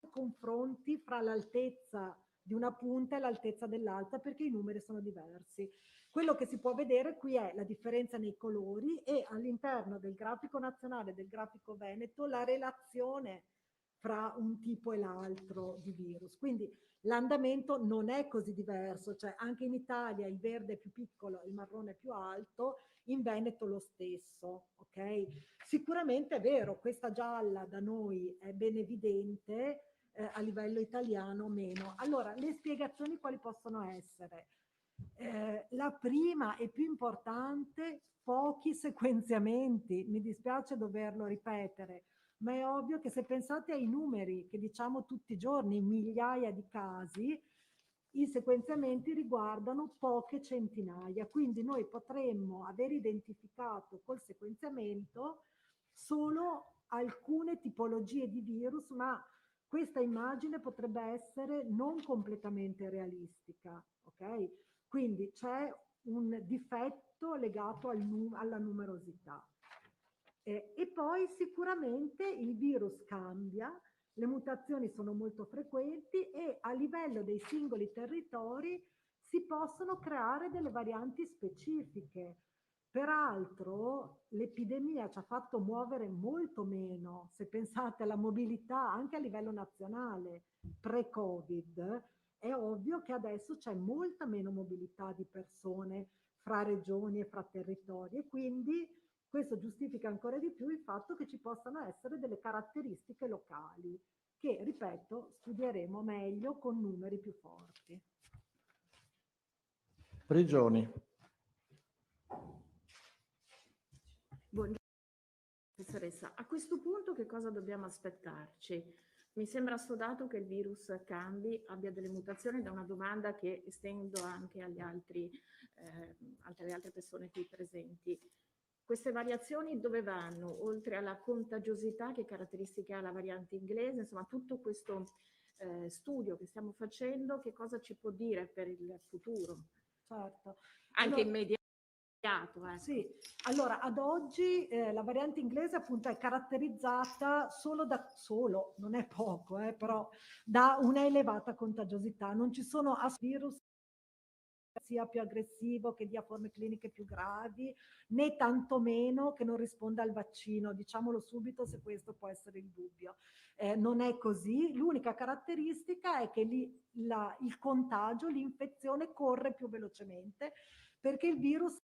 confronti fra l'altezza di una punta e l'altezza dell'altra perché i numeri sono diversi. Quello che si può vedere qui è la differenza nei colori e all'interno del grafico nazionale e del grafico veneto la relazione fra un tipo e l'altro di virus. Quindi l'andamento non è così diverso, cioè anche in Italia il verde è più piccolo, il marrone è più alto, in Veneto lo stesso, ok? Sicuramente è vero, questa gialla da noi è ben evidente, a livello italiano meno. Allora, le spiegazioni quali possono essere? La prima e più importante, pochi sequenziamenti, mi dispiace doverlo ripetere, ma è ovvio che se pensate ai numeri che diciamo tutti i giorni, migliaia di casi, i sequenziamenti riguardano poche centinaia, quindi noi potremmo aver identificato col sequenziamento solo alcune tipologie di virus, ma questa immagine potrebbe essere non completamente realistica, ok? Quindi c'è un difetto legato alla numerosità. E poi sicuramente il virus cambia, le mutazioni sono molto frequenti e a livello dei singoli territori si possono creare delle varianti specifiche. Peraltro l'epidemia ci ha fatto muovere molto meno, se pensate alla mobilità anche a livello nazionale pre-Covid, è ovvio che adesso c'è molta meno mobilità di persone fra regioni e fra territori e quindi questo giustifica ancora di più il fatto che ci possano essere delle caratteristiche locali che, ripeto, studieremo meglio con numeri più forti. Prigioni. Buongiorno professoressa, a questo punto che cosa dobbiamo aspettarci? Mi sembra assodato che il virus cambi, abbia delle mutazioni, da una domanda che estendo anche agli alle altre persone qui presenti. Queste variazioni dove vanno? Oltre alla contagiosità, che caratteristiche ha la variante inglese, insomma tutto questo studio che stiamo facendo, che cosa ci può dire per il futuro? Certo. Anche immediato. Ecco. Sì, allora ad oggi la variante inglese appunto è caratterizzata solo, non è poco, però da una elevata contagiosità. Non ci sono virus sia più aggressivo, che dia forme cliniche più gravi, né tantomeno che non risponda al vaccino. Diciamolo subito se questo può essere il dubbio. Non è così. L'unica caratteristica è che il contagio, l'infezione corre più velocemente perché il virus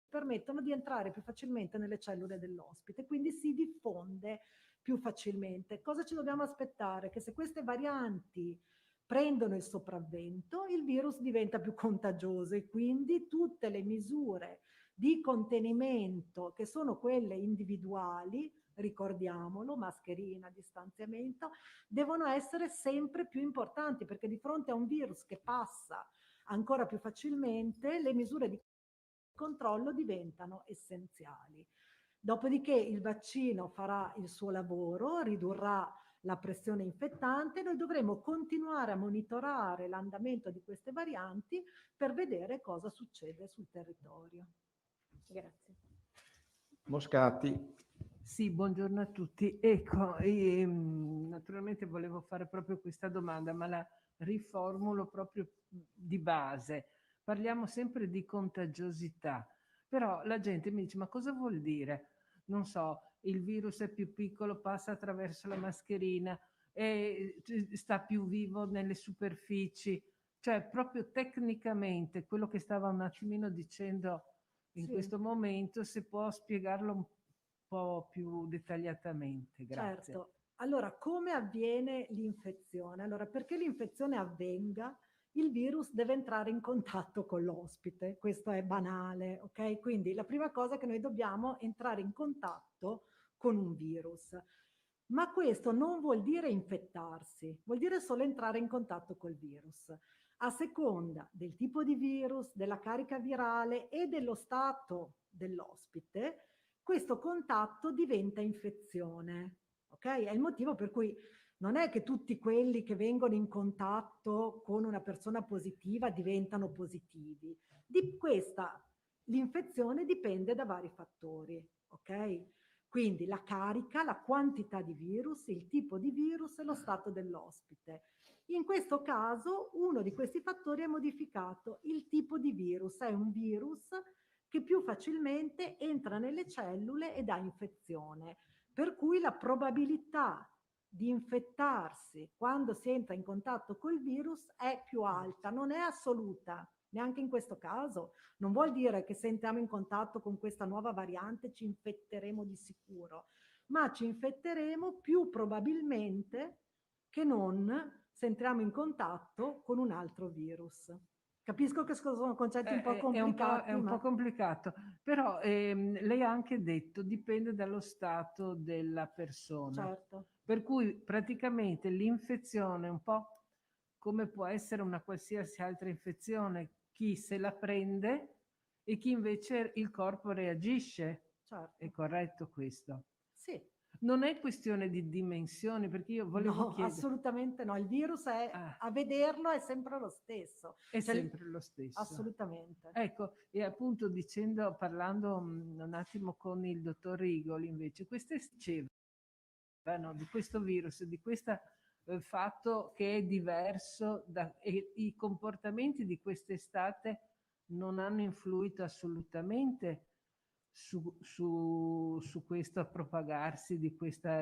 permettono di entrare più facilmente nelle cellule dell'ospite, quindi si diffonde più facilmente. Cosa ci dobbiamo aspettare? Che se queste varianti prendono il sopravvento, il virus diventa più contagioso e quindi tutte le misure di contenimento, che sono quelle individuali, ricordiamolo, mascherina, distanziamento, devono essere sempre più importanti perché di fronte a un virus che passa ancora più facilmente, le misure di controllo diventano essenziali. Dopodiché il vaccino farà il suo lavoro, ridurrà la pressione infettante, noi dovremo continuare a monitorare l'andamento di queste varianti per vedere cosa succede sul territorio. Grazie. Moscati. Sì, buongiorno a tutti. Ecco, naturalmente volevo fare proprio questa domanda, ma la riformulo proprio di base. Parliamo sempre di contagiosità, Però la gente mi dice, ma cosa vuol dire? Non so, il virus è più piccolo, passa attraverso la mascherina, e sta più vivo nelle superfici. Cioè, proprio tecnicamente, quello che stava un attimino dicendo in Sì. questo momento, se può spiegarlo un po' più dettagliatamente. Grazie. Certo. Allora, come avviene l'infezione? Allora, perché l'infezione avvenga, il virus deve entrare in contatto con l'ospite. Questo è banale, ok? Quindi la prima cosa è che noi dobbiamo entrare in contatto con un virus. Ma questo non vuol dire infettarsi, vuol dire solo entrare in contatto col virus. A seconda del tipo di virus, della carica virale e dello stato dell'ospite, questo contatto diventa infezione. Ok? È il motivo per cui non è che tutti quelli che vengono in contatto con una persona positiva diventano positivi. Di questa, l'infezione dipende da vari fattori. Ok? Quindi la carica, la quantità di virus, il tipo di virus e lo stato dell'ospite. In questo caso uno di questi fattori è modificato. Il tipo di virus è un virus che più facilmente entra nelle cellule e dà infezione, per cui la probabilità di infettarsi quando si entra in contatto col virus è più alta, non è assoluta, neanche in questo caso. Non vuol dire che se entriamo in contatto con questa nuova variante ci infetteremo di sicuro, ma ci infetteremo più probabilmente che non se entriamo in contatto con un altro virus. Capisco che sono concetti un po' complicati. È un po' complicato, però lei ha anche detto dipende dallo stato della persona. Certo. Per cui praticamente l'infezione è un po' come può essere una qualsiasi altra infezione, chi se la prende e chi invece il corpo reagisce. Certo. È corretto questo? Sì. Non è questione di dimensioni, perché io volevo No, chiedere... assolutamente no. Il virus è, a vederlo è sempre lo stesso. È Cioè, sempre lo stesso. Assolutamente. Ecco, e appunto parlando un attimo con il dottor Rigoli, invece, queste dicevano di questo virus, di questo fatto che è diverso, e i comportamenti di quest'estate non hanno influito assolutamente su questo propagarsi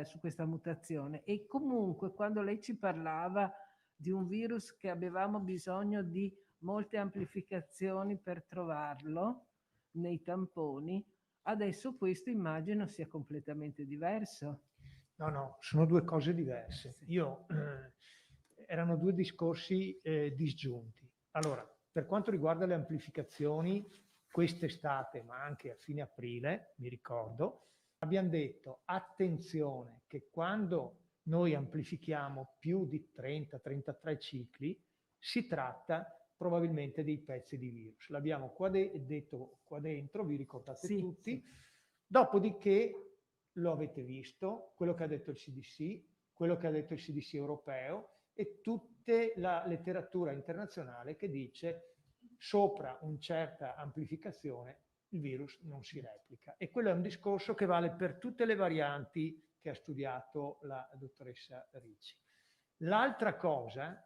su questa mutazione. E comunque quando lei ci parlava di un virus che avevamo bisogno di molte amplificazioni per trovarlo nei tamponi, adesso questo immagino sia completamente diverso. No, sono due cose diverse. Erano due discorsi disgiunti. Allora, per quanto riguarda le amplificazioni, quest'estate, ma anche a fine aprile, mi ricordo, abbiamo detto attenzione che quando noi amplifichiamo più di 30-33 cicli, si tratta probabilmente dei pezzi di virus. L'abbiamo detto qua dentro, vi ricordate tutti. Sì. Dopodiché lo avete visto, quello che ha detto il CDC, quello che ha detto il CDC europeo e tutta la letteratura internazionale che dice sopra una certa amplificazione il virus non si replica. E quello è un discorso che vale per tutte le varianti che ha studiato la dottoressa Ricci. L'altra cosa,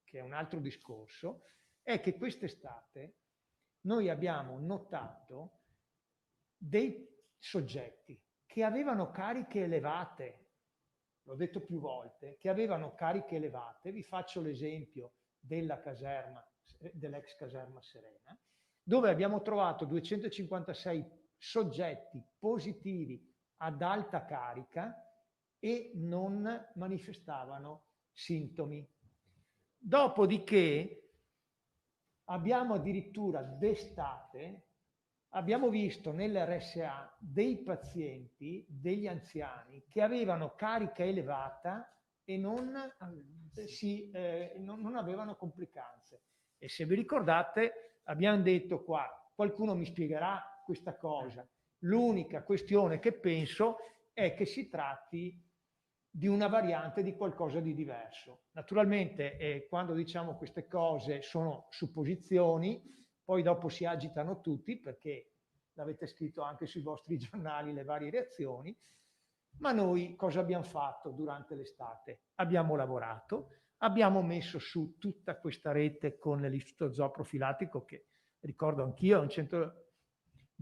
che è un altro discorso, è che quest'estate noi abbiamo notato dei soggetti che avevano cariche elevate, l'ho detto più volte, che avevano cariche elevate, vi faccio l'esempio della caserma, dell'ex caserma Serena, dove abbiamo trovato 256 soggetti positivi ad alta carica e non manifestavano sintomi. Dopodiché abbiamo addirittura d'estate abbiamo visto nell'RSA dei pazienti, degli anziani, che avevano carica elevata e non avevano complicanze. E se vi ricordate, abbiamo detto qua, qualcuno mi spiegherà questa cosa. L'unica questione che penso è che si tratti di una variante di qualcosa di diverso. Naturalmente, quando diciamo queste cose sono supposizioni, poi dopo si agitano tutti perché l'avete scritto anche sui vostri giornali le varie reazioni, ma noi cosa abbiamo fatto durante l'estate? Abbiamo lavorato, abbiamo messo su tutta questa rete con l'Istituto Zooprofilatico che ricordo anch'io è un centro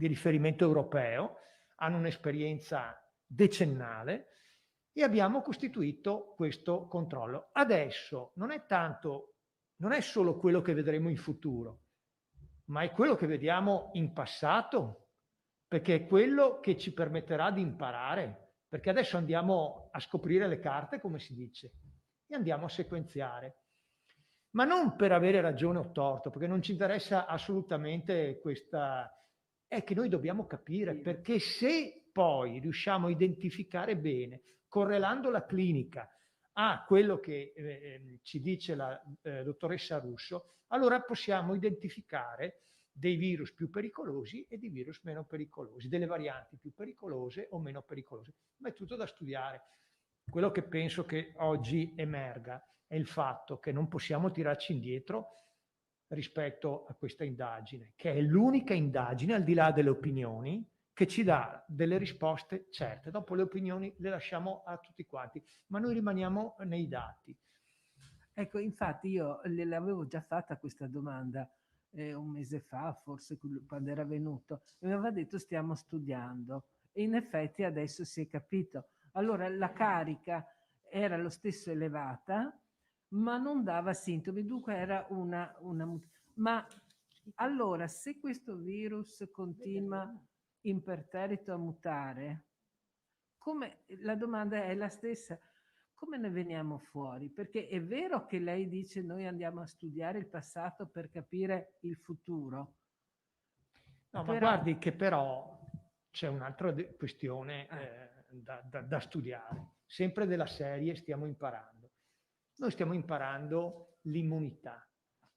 di riferimento europeo, hanno un'esperienza decennale e abbiamo costituito questo controllo. Adesso non è solo quello che vedremo in futuro, ma è quello che vediamo in passato, perché è quello che ci permetterà di imparare, perché adesso andiamo a scoprire le carte, come si dice, e andiamo a sequenziare. Ma non per avere ragione o torto, perché non ci interessa assolutamente questa... È che noi dobbiamo capire, perché se poi riusciamo a identificare bene, correlando la clinica a quello che ci dice la dottoressa Russo, allora possiamo identificare dei virus più pericolosi e di virus meno pericolosi, delle varianti più pericolose o meno pericolose. Ma è tutto da studiare. Quello che penso che oggi emerga è il fatto che non possiamo tirarci indietro rispetto a questa indagine, che è l'unica indagine, al di là delle opinioni, che ci dà delle risposte certe. Dopo le opinioni le lasciamo a tutti quanti, ma noi rimaniamo nei dati. Ecco, infatti io l'avevo già fatta questa domanda un mese fa, forse quando era venuto, e mi aveva detto stiamo studiando, e in effetti adesso si è capito. Allora la carica era lo stesso elevata, ma non dava sintomi, dunque era una ma allora se questo virus continua imperterrito a mutare, come, la domanda è la stessa, come ne veniamo fuori? Perché è vero che lei dice noi andiamo a studiare il passato per capire il futuro. No, ma guardi che però c'è un'altra questione da studiare. Sempre della serie stiamo imparando. Noi stiamo imparando l'immunità,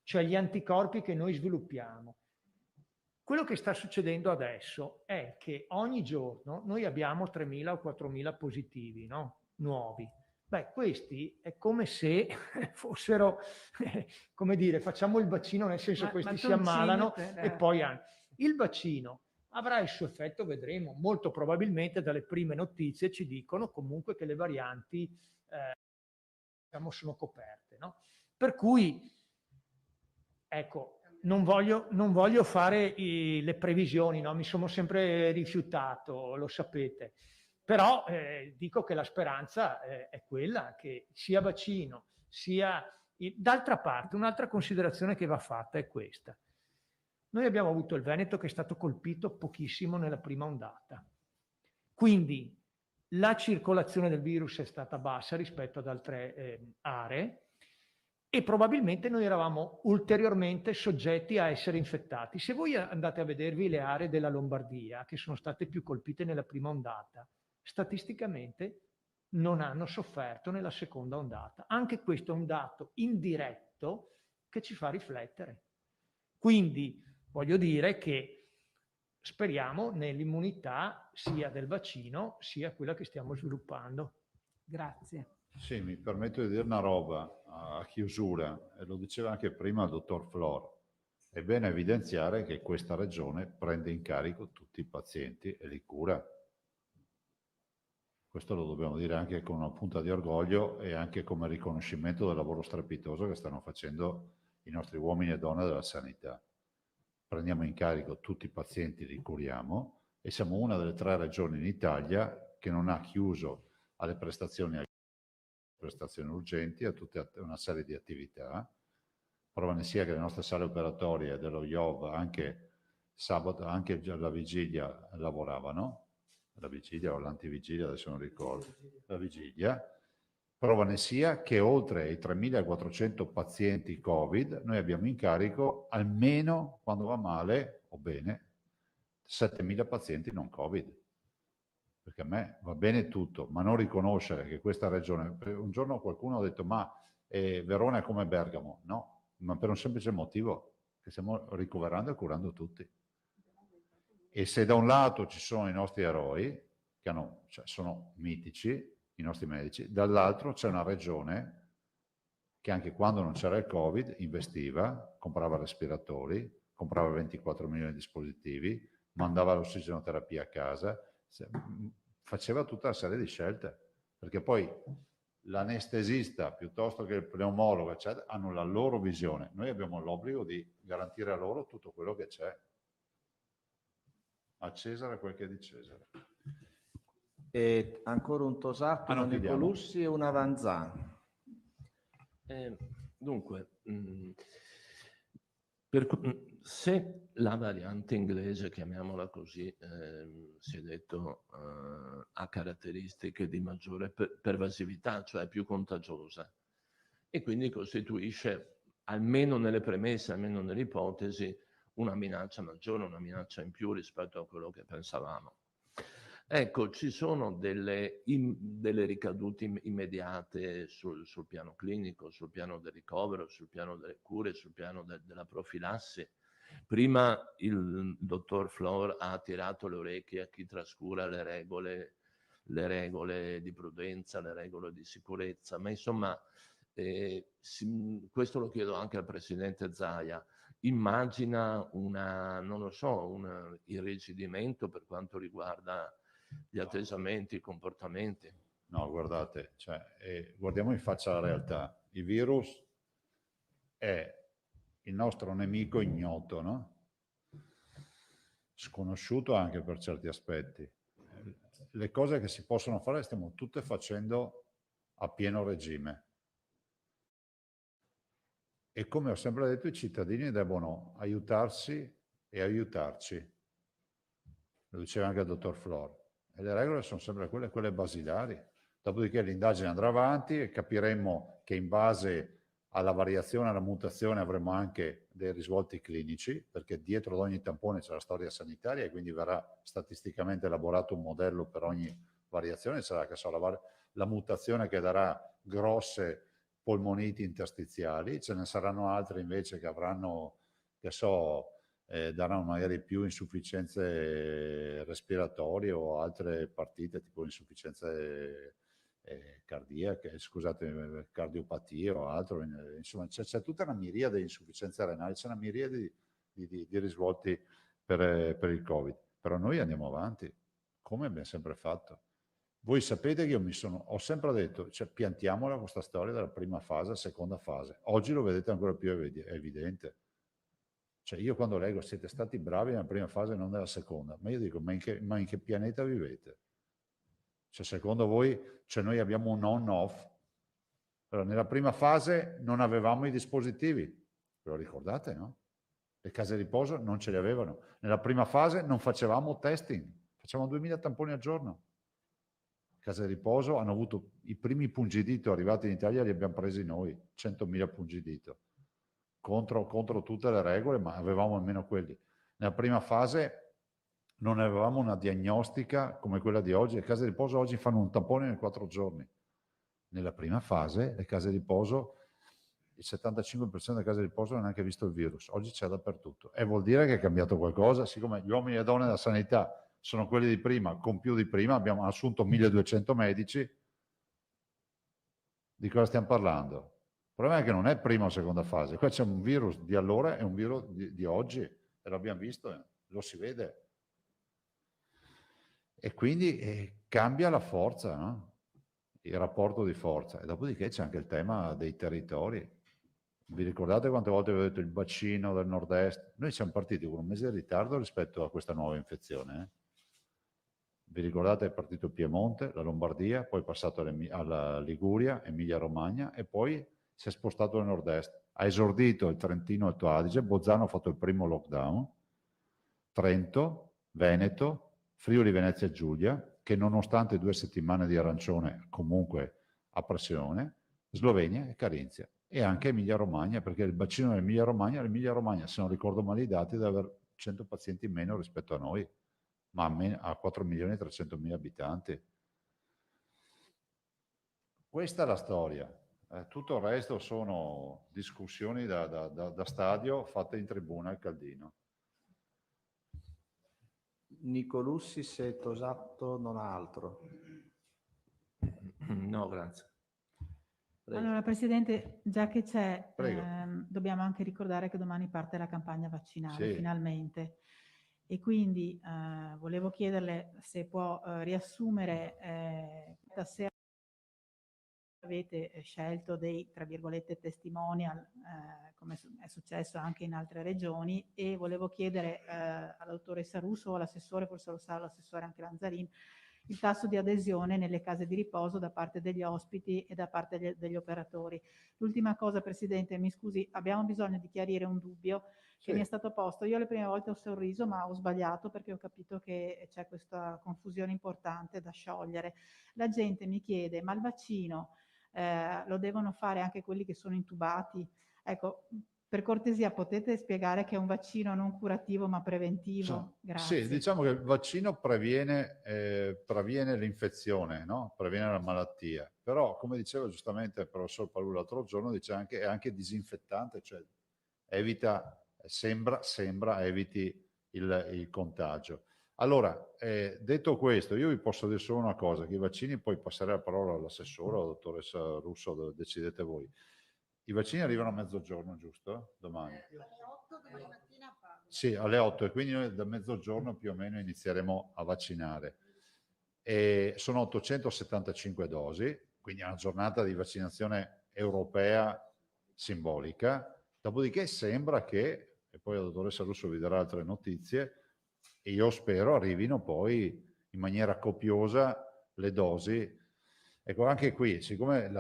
cioè gli anticorpi che noi sviluppiamo. Quello che sta succedendo adesso è che ogni giorno noi abbiamo 3.000 o 4.000 positivi, no? Nuovi. Beh, questi è come se fossero, come dire, facciamo il vaccino, nel senso questi si ammalano e poi hanno. Il vaccino avrà il suo effetto, vedremo. Molto probabilmente dalle prime notizie ci dicono comunque che le varianti diciamo, sono coperte, no? Per cui, ecco, non voglio fare le previsioni, no? Mi sono sempre rifiutato, lo sapete. Però dico che la speranza è quella che sia vaccino, sia... D'altra parte, un'altra considerazione che va fatta è questa. Noi abbiamo avuto il Veneto che è stato colpito pochissimo nella prima ondata. Quindi la circolazione del virus è stata bassa rispetto ad altre aree e probabilmente noi eravamo ulteriormente soggetti a essere infettati. Se voi andate a vedervi le aree della Lombardia che sono state più colpite nella prima ondata, statisticamente non hanno sofferto nella seconda ondata. Anche questo è un dato indiretto che ci fa riflettere. Quindi voglio dire che speriamo nell'immunità sia del vaccino sia quella che stiamo sviluppando. Grazie. Sì, mi permetto di dire una roba a chiusura, e lo diceva anche prima il dottor Flor. È bene evidenziare che questa regione prende in carico tutti i pazienti e li cura. Questo lo dobbiamo dire anche con una punta di orgoglio e anche come riconoscimento del lavoro strepitoso che stanno facendo i nostri uomini e donne della sanità. Prendiamo in carico tutti i pazienti, li curiamo e siamo una delle 3 regioni in Italia che non ha chiuso alle prestazioni urgenti, a tutta una serie di attività. Prova ne sia che le nostre sale operatorie dello IOV anche sabato, anche la vigilia lavoravano, la vigilia o l'antivigilia, adesso non ricordo, la vigilia. Prova ne sia che oltre ai 3.400 pazienti Covid, noi abbiamo in carico almeno, quando va male o bene, 7.000 pazienti non Covid. Perché a me va bene tutto, ma non riconoscere che questa regione... Un giorno qualcuno ha detto, ma Verona è come Bergamo. No, ma per un semplice motivo, che stiamo ricoverando e curando tutti. E se da un lato ci sono i nostri eroi, che sono mitici, i nostri medici, dall'altro c'è una regione che anche quando non c'era il Covid investiva, comprava respiratori, comprava 24 milioni di dispositivi, mandava l'ossigenoterapia a casa, faceva tutta una serie di scelte, perché poi l'anestesista piuttosto che il pneumologo eccetera hanno la loro visione, noi abbiamo l'obbligo di garantire a loro tutto quello che c'è. A Cesare quel che è di Cesare. E ancora un Tosato, Ah, no, una chiudiamo. Nicolussi e una Vanzan. Dunque, se la variante inglese, chiamiamola così, si è detto, ha caratteristiche di maggiore pervasività, cioè più contagiosa, e quindi costituisce, almeno nelle premesse, almeno nelle ipotesi, una minaccia maggiore, una minaccia in più rispetto a quello che pensavamo. Ecco, ci sono delle ricadute immediate sul piano clinico, sul piano del ricovero, sul piano delle cure, sul piano della profilassi. Prima il dottor Flor ha tirato le orecchie a chi trascura le regole di prudenza, le regole di sicurezza, ma insomma, questo lo chiedo anche al presidente Zaia. Immagina non lo so, un irrigidimento per quanto riguarda gli atteggiamenti, i comportamenti? No, guardate, guardiamo in faccia la realtà. Il virus è il nostro nemico ignoto, no? Sconosciuto anche per certi aspetti. Le cose che si possono fare le stiamo tutte facendo a pieno regime. E come ho sempre detto, i cittadini devono aiutarsi e aiutarci. Lo diceva anche il dottor Flor. E le regole sono sempre quelle basilari. Dopodiché l'indagine andrà avanti e capiremo che in base alla variazione, alla mutazione avremo anche dei risvolti clinici, perché dietro ad ogni tampone c'è la storia sanitaria e quindi verrà statisticamente elaborato un modello per ogni variazione. Sarà che so, la mutazione che darà grosse polmoniti interstiziali, ce ne saranno altre invece che avranno, che so, daranno magari più insufficienze respiratorie o altre partite tipo insufficienze cardiache, scusate, cardiopatie o altro. Insomma, c'è tutta una miriade di insufficienze renali, c'è una miriade di risvolti per il Covid. Però noi andiamo avanti, come abbiamo sempre fatto. Voi sapete che io ho sempre detto, piantiamola questa storia dalla prima fase alla seconda fase. Oggi lo vedete ancora più evidente. Cioè io quando leggo siete stati bravi nella prima fase e non nella seconda, ma io dico ma in che pianeta vivete? Cioè secondo voi, noi abbiamo un on-off? Allora, nella prima fase non avevamo i dispositivi, ve lo ricordate, no? Le case di riposo non ce li avevano. Nella prima fase non facevamo testing, facevamo 2000 tamponi al giorno. Case di riposo hanno avuto i primi pungidito arrivati in Italia, li abbiamo presi noi, 100.000 pungidito. Contro tutte le regole, ma avevamo almeno quelli. Nella prima fase non avevamo una diagnostica come quella di oggi. Le case di riposo oggi fanno un tampone in 4 giorni. Nella prima fase le case di riposo, il 75% delle case di riposo non ha neanche visto il virus. Oggi c'è dappertutto. E vuol dire che è cambiato qualcosa, siccome gli uomini e le donne della sanità sono quelli di prima, con più di prima, abbiamo assunto 1200 medici. Di cosa stiamo parlando? Il problema è che non è prima o seconda fase, qua c'è un virus di allora e un virus di oggi, e l'abbiamo visto, lo si vede. E quindi cambia la forza, no? Il rapporto di forza. E dopodiché c'è anche il tema dei territori. Vi ricordate quante volte vi ho detto il bacino del nord-est? Noi siamo partiti con un mese di ritardo rispetto a questa nuova infezione. Vi ricordate, è partito il Piemonte, la Lombardia, poi è passato alla Liguria, Emilia-Romagna e poi si è spostato nel nord-est. Ha esordito il Trentino Alto Adige, Bolzano ha fatto il primo lockdown, Trento, Veneto, Friuli Venezia Giulia, che nonostante 2 settimane di arancione comunque ha pressione, Slovenia e Carinzia. E anche Emilia-Romagna, perché il bacino l'Emilia-Romagna, se non ricordo male i dati, deve avere 100 pazienti in meno rispetto a noi, ma a 4.300.000 abitanti. Questa è la storia. Tutto il resto sono discussioni da stadio fatte in tribuna al Caldino. Nicolussis e Tosato non ha altro. No, grazie. Prego. Allora, Presidente, già che c'è, Prego. dobbiamo anche ricordare che domani parte la campagna vaccinale, Sì. finalmente. E quindi volevo chiederle se può riassumere se avete scelto dei, tra virgolette, testimonial, come è successo anche in altre regioni, e volevo chiedere alla dottoressa Russo o all'assessore, forse lo sa l'assessore anche Lanzarin, il tasso di adesione nelle case di riposo da parte degli ospiti e da parte degli operatori. L'ultima cosa, Presidente, mi scusi, abbiamo bisogno di chiarire un dubbio che mi è stato posto. Io le prime volte ho sorriso, ma ho sbagliato perché ho capito che c'è questa confusione importante da sciogliere. La gente mi chiede, ma il vaccino lo devono fare anche quelli che sono intubati? Ecco, per cortesia potete spiegare che è un vaccino non curativo ma preventivo? Grazie. Sì, diciamo che il vaccino previene l'infezione, no? Previene la malattia, però come diceva giustamente il professor Palù l'altro giorno, dice anche, è anche disinfettante, cioè evita, sembra eviti il contagio. Allora, detto questo, io vi posso dire solo una cosa, che i vaccini, poi passerei la parola all'assessore o alla dottoressa Russo, decidete voi. I vaccini arrivano a mezzogiorno, giusto? Domani. Alle 8 domani mattina a Padova. Sì, alle 8, e quindi noi da mezzogiorno più o meno inizieremo a vaccinare. E sono 875 dosi, quindi è una giornata di vaccinazione europea simbolica. Dopodiché sembra che, e poi la dottoressa Russo vi darà altre notizie, e io spero arrivino poi in maniera copiosa le dosi. Ecco, anche qui, siccome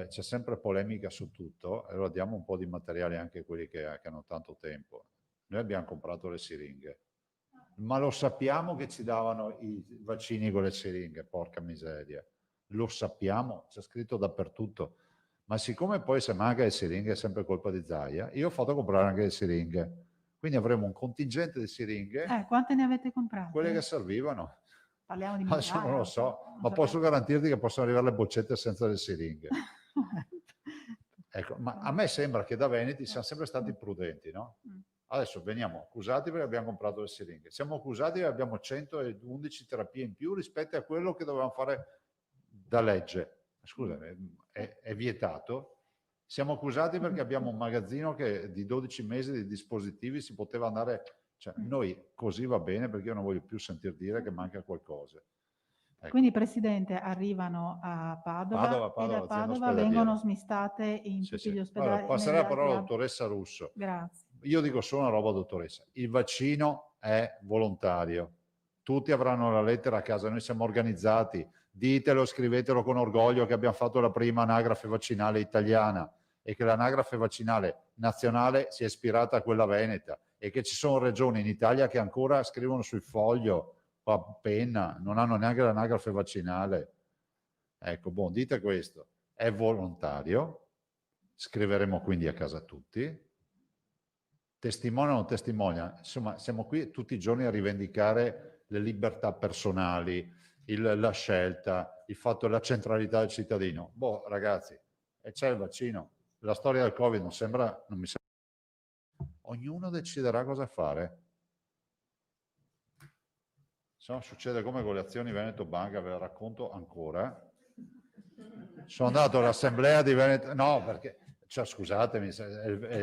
c'è sempre polemica su tutto, allora diamo un po' di materiale anche a quelli che hanno tanto tempo. Noi abbiamo comprato le siringhe, ma lo sappiamo che ci davano i vaccini con le siringhe, porca miseria. Lo sappiamo, c'è scritto dappertutto. Ma siccome poi se manca le siringhe è sempre colpa di Zaia, io ho fatto comprare anche le siringhe. Quindi avremo un contingente di siringhe, Quante ne avete comprate? quelle che servivano. Parliamo di Adesso migliaia. non lo so, ma posso garantirti che possono arrivare le boccette senza le siringhe. Ecco, ma a me sembra che da Veneti siamo sempre stati prudenti, no? Adesso veniamo accusati perché abbiamo comprato le siringhe. Siamo accusati perché abbiamo 111 terapie in più rispetto a quello che dovevamo fare da legge. Scusa, è vietato? Siamo accusati perché abbiamo un magazzino che di 12 mesi di dispositivi si poteva andare... Cioè, noi così va bene perché io non voglio più sentir dire che manca qualcosa. Ecco. Quindi, Presidente, arrivano a Padova, e da Padova vengono smistate in tutti gli ospedali. Allora, passerei la parola alla dottoressa Russo. Grazie. Io dico solo una roba, dottoressa. Il vaccino è volontario. Tutti avranno la lettera a casa, noi siamo organizzati. Ditelo, scrivetelo con orgoglio che abbiamo fatto la prima anagrafe vaccinale italiana e che l'anagrafe vaccinale nazionale si è ispirata a quella veneta e che ci sono regioni in Italia che ancora scrivono sul foglio a penna, non hanno neanche l'anagrafe vaccinale. Ecco, dite questo. È volontario, scriveremo quindi a casa tutti. Testimonia o non testimonia, insomma siamo qui tutti i giorni a rivendicare le libertà personali, la scelta, il fatto della centralità del cittadino. Ragazzi, c'è il vaccino. La storia del Covid non mi sembra... Ognuno deciderà cosa fare. Se no succede come con le azioni Veneto Banca, ve la racconto ancora. Sono andato all'assemblea di Veneto... No, perché... Cioè, scusatemi,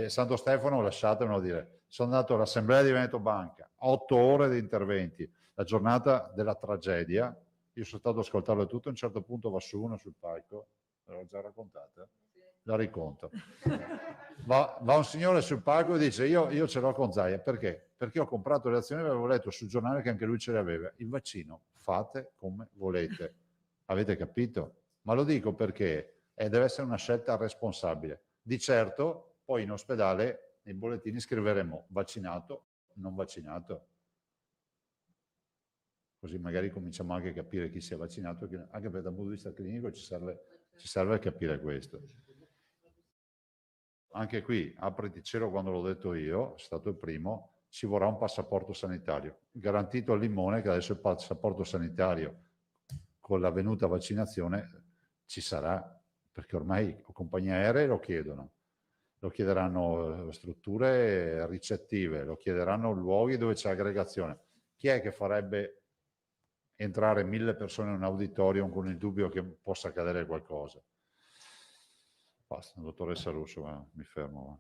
Santo Stefano, lasciatemelo dire. Sono andato all'assemblea di Veneto Banca, 8 ore di interventi, la giornata della tragedia. Io sono stato a ascoltarlo tutto, a un certo punto va su uno sul palco, l'ho già raccontata? La riconto. Va un signore sul palco e dice io ce l'ho con Zaia. Perché? Perché ho comprato le azioni e avevo letto sul giornale che anche lui ce le aveva. Il vaccino fate come volete. Avete capito? Ma lo dico perché deve essere una scelta responsabile. Di certo poi in ospedale nei bollettini scriveremo vaccinato, non vaccinato. Così magari cominciamo anche a capire chi si è vaccinato, anche perché dal punto di vista clinico ci serve a capire questo. Anche qui, apriti cielo quando l'ho detto io, è stato il primo, ci vorrà un passaporto sanitario. Garantito al Limone che adesso il passaporto sanitario con la venuta vaccinazione ci sarà, perché ormai compagnie aeree lo chiedono, lo chiederanno strutture ricettive, lo chiederanno luoghi dove c'è aggregazione. Chi è che farebbe entrare 1000 persone in un auditorium con il dubbio che possa accadere qualcosa? Basta, dottoressa Russo, mi fermo.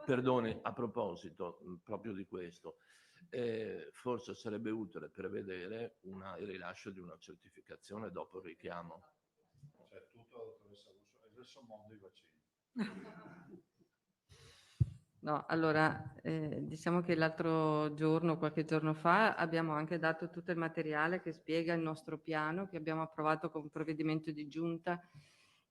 Perdoni, a proposito proprio di questo, forse sarebbe utile prevedere il rilascio di una certificazione dopo il richiamo. C'è tutto la dottoressa Russo, è adesso mondo i vaccini. No, allora, diciamo che l'altro giorno, qualche giorno fa, abbiamo anche dato tutto il materiale che spiega il nostro piano che abbiamo approvato con provvedimento di giunta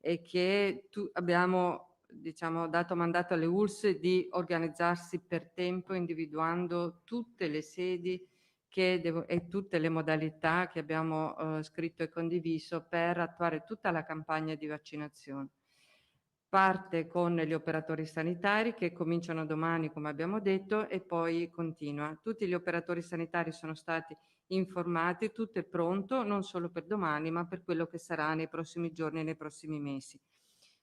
e che abbiamo, diciamo, dato mandato alle ULSS di organizzarsi per tempo, individuando tutte le sedi e tutte le modalità che abbiamo scritto e condiviso per attuare tutta la campagna di vaccinazione. Parte con gli operatori sanitari che cominciano domani, come abbiamo detto, e poi continua. Tutti gli operatori sanitari sono stati informati, tutto è pronto, non solo per domani, ma per quello che sarà nei prossimi giorni e nei prossimi mesi.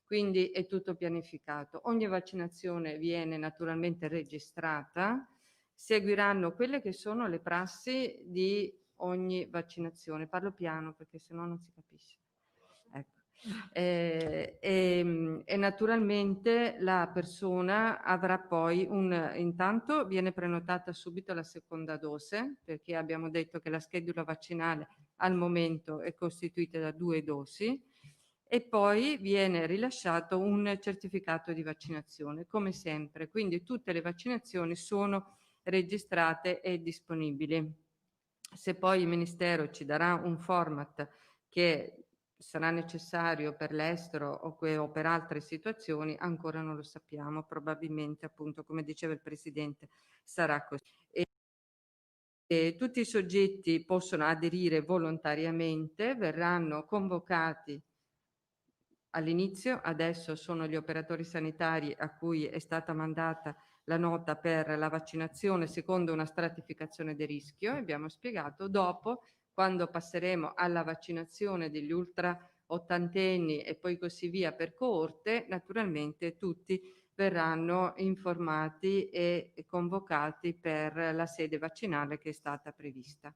Quindi è tutto pianificato. Ogni vaccinazione viene naturalmente registrata, seguiranno quelle che sono le prassi di ogni vaccinazione. Parlo piano perché sennò non si capisce. Ecco. E naturalmente la persona avrà poi intanto viene prenotata subito la seconda dose, perché abbiamo detto che la schedula vaccinale al momento è costituita da 2 dosi, e poi viene rilasciato un certificato di vaccinazione, come sempre. Quindi tutte le vaccinazioni sono registrate e disponibili. Se poi il Ministero ci darà un format che sarà necessario per l'estero o per altre situazioni, ancora non lo sappiamo. Probabilmente, appunto, come diceva il Presidente, sarà così. E tutti i soggetti possono aderire volontariamente, verranno convocati all'inizio, adesso sono gli operatori sanitari a cui è stata mandata la nota per la vaccinazione secondo una stratificazione di rischio, abbiamo spiegato. Dopo, quando passeremo alla vaccinazione degli ultra ottantenni e poi così via per coorte, naturalmente tutti verranno informati e convocati per la sede vaccinale che è stata prevista.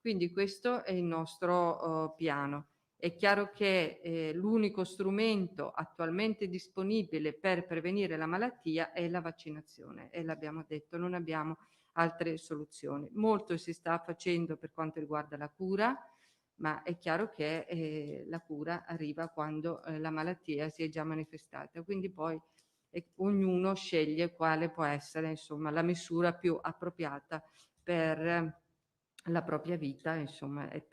Quindi questo è il nostro piano. È chiaro che l'unico strumento attualmente disponibile per prevenire la malattia è la vaccinazione e l'abbiamo detto, non abbiamo altre soluzioni. Molto si sta facendo per quanto riguarda la cura, ma è chiaro che la cura arriva quando la malattia si è già manifestata, quindi poi ognuno sceglie quale può essere, insomma, la misura più appropriata per la propria vita, insomma, e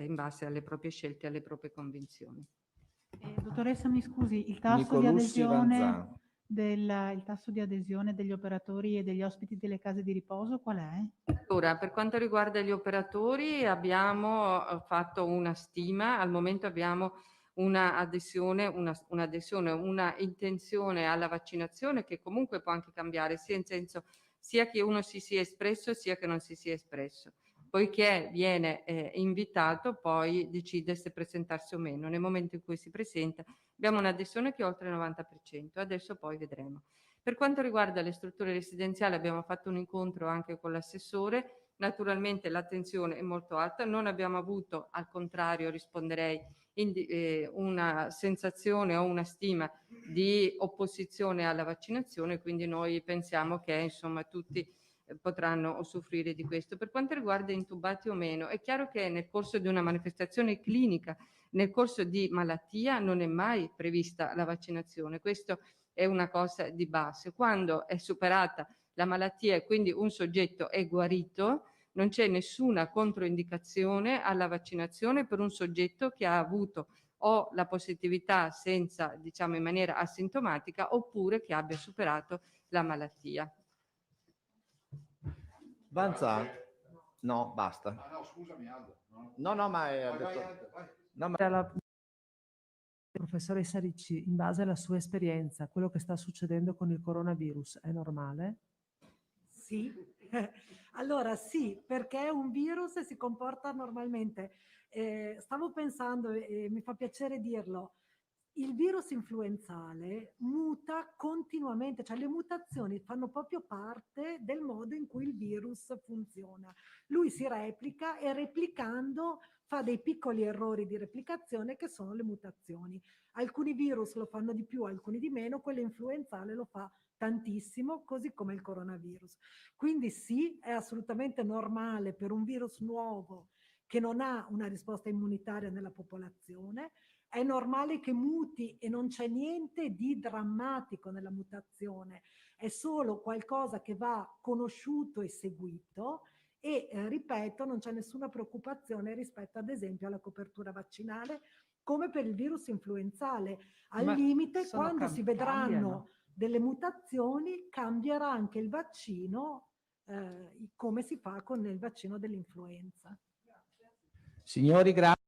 in base alle proprie scelte e alle proprie convinzioni. Dottoressa, mi scusi, il tasso di Nicolussi adesione Ranzan. il tasso di adesione degli operatori e degli ospiti delle case di riposo qual è? Allora, per quanto riguarda gli operatori, abbiamo fatto una stima. Al momento abbiamo una intenzione alla vaccinazione che comunque può anche cambiare, sia in senso sia che uno si sia espresso sia che non si sia espresso. Poiché viene invitato, poi decide se presentarsi o meno. Nel momento in cui si presenta abbiamo un'adesione che è oltre il 90%, adesso poi vedremo. Per quanto riguarda le strutture residenziali abbiamo fatto un incontro anche con l'assessore, naturalmente l'attenzione è molto alta, non abbiamo avuto, al contrario risponderei, una sensazione o una stima di opposizione alla vaccinazione, quindi noi pensiamo che insomma tutti potranno usufruire di questo. Per quanto riguarda intubati o meno, è chiaro che nel corso di una manifestazione clinica, nel corso di malattia, non è mai prevista la vaccinazione. Questo è una cosa di base. Quando è superata la malattia e quindi un soggetto è guarito, non c'è nessuna controindicazione alla vaccinazione per un soggetto che ha avuto o la positività senza, diciamo, in maniera asintomatica, oppure che abbia superato la malattia. Vanzan? No, basta. No, scusami Aldo. No, ma è... No, ma... Professoressa Ricci, in base alla sua esperienza, quello che sta succedendo con il coronavirus è normale? Sì, allora sì, perché è un virus e si comporta normalmente. Stavo pensando, e mi fa piacere dirlo, il virus influenzale muta continuamente, cioè le mutazioni fanno proprio parte del modo in cui il virus funziona. Lui si replica e replicando fa dei piccoli errori di replicazione che sono le mutazioni. Alcuni virus lo fanno di più, alcuni di meno, quello influenzale lo fa tantissimo, così come il coronavirus. Quindi sì, è assolutamente normale per un virus nuovo che non ha una risposta immunitaria nella popolazione. È normale che muti e non c'è niente di drammatico nella mutazione, è solo qualcosa che va conosciuto e seguito e, ripeto, non c'è nessuna preoccupazione rispetto ad esempio alla copertura vaccinale, come per il virus influenzale. Al limite, quando si vedranno delle mutazioni, cambierà anche il vaccino, come si fa con il vaccino dell'influenza. Signori, grazie.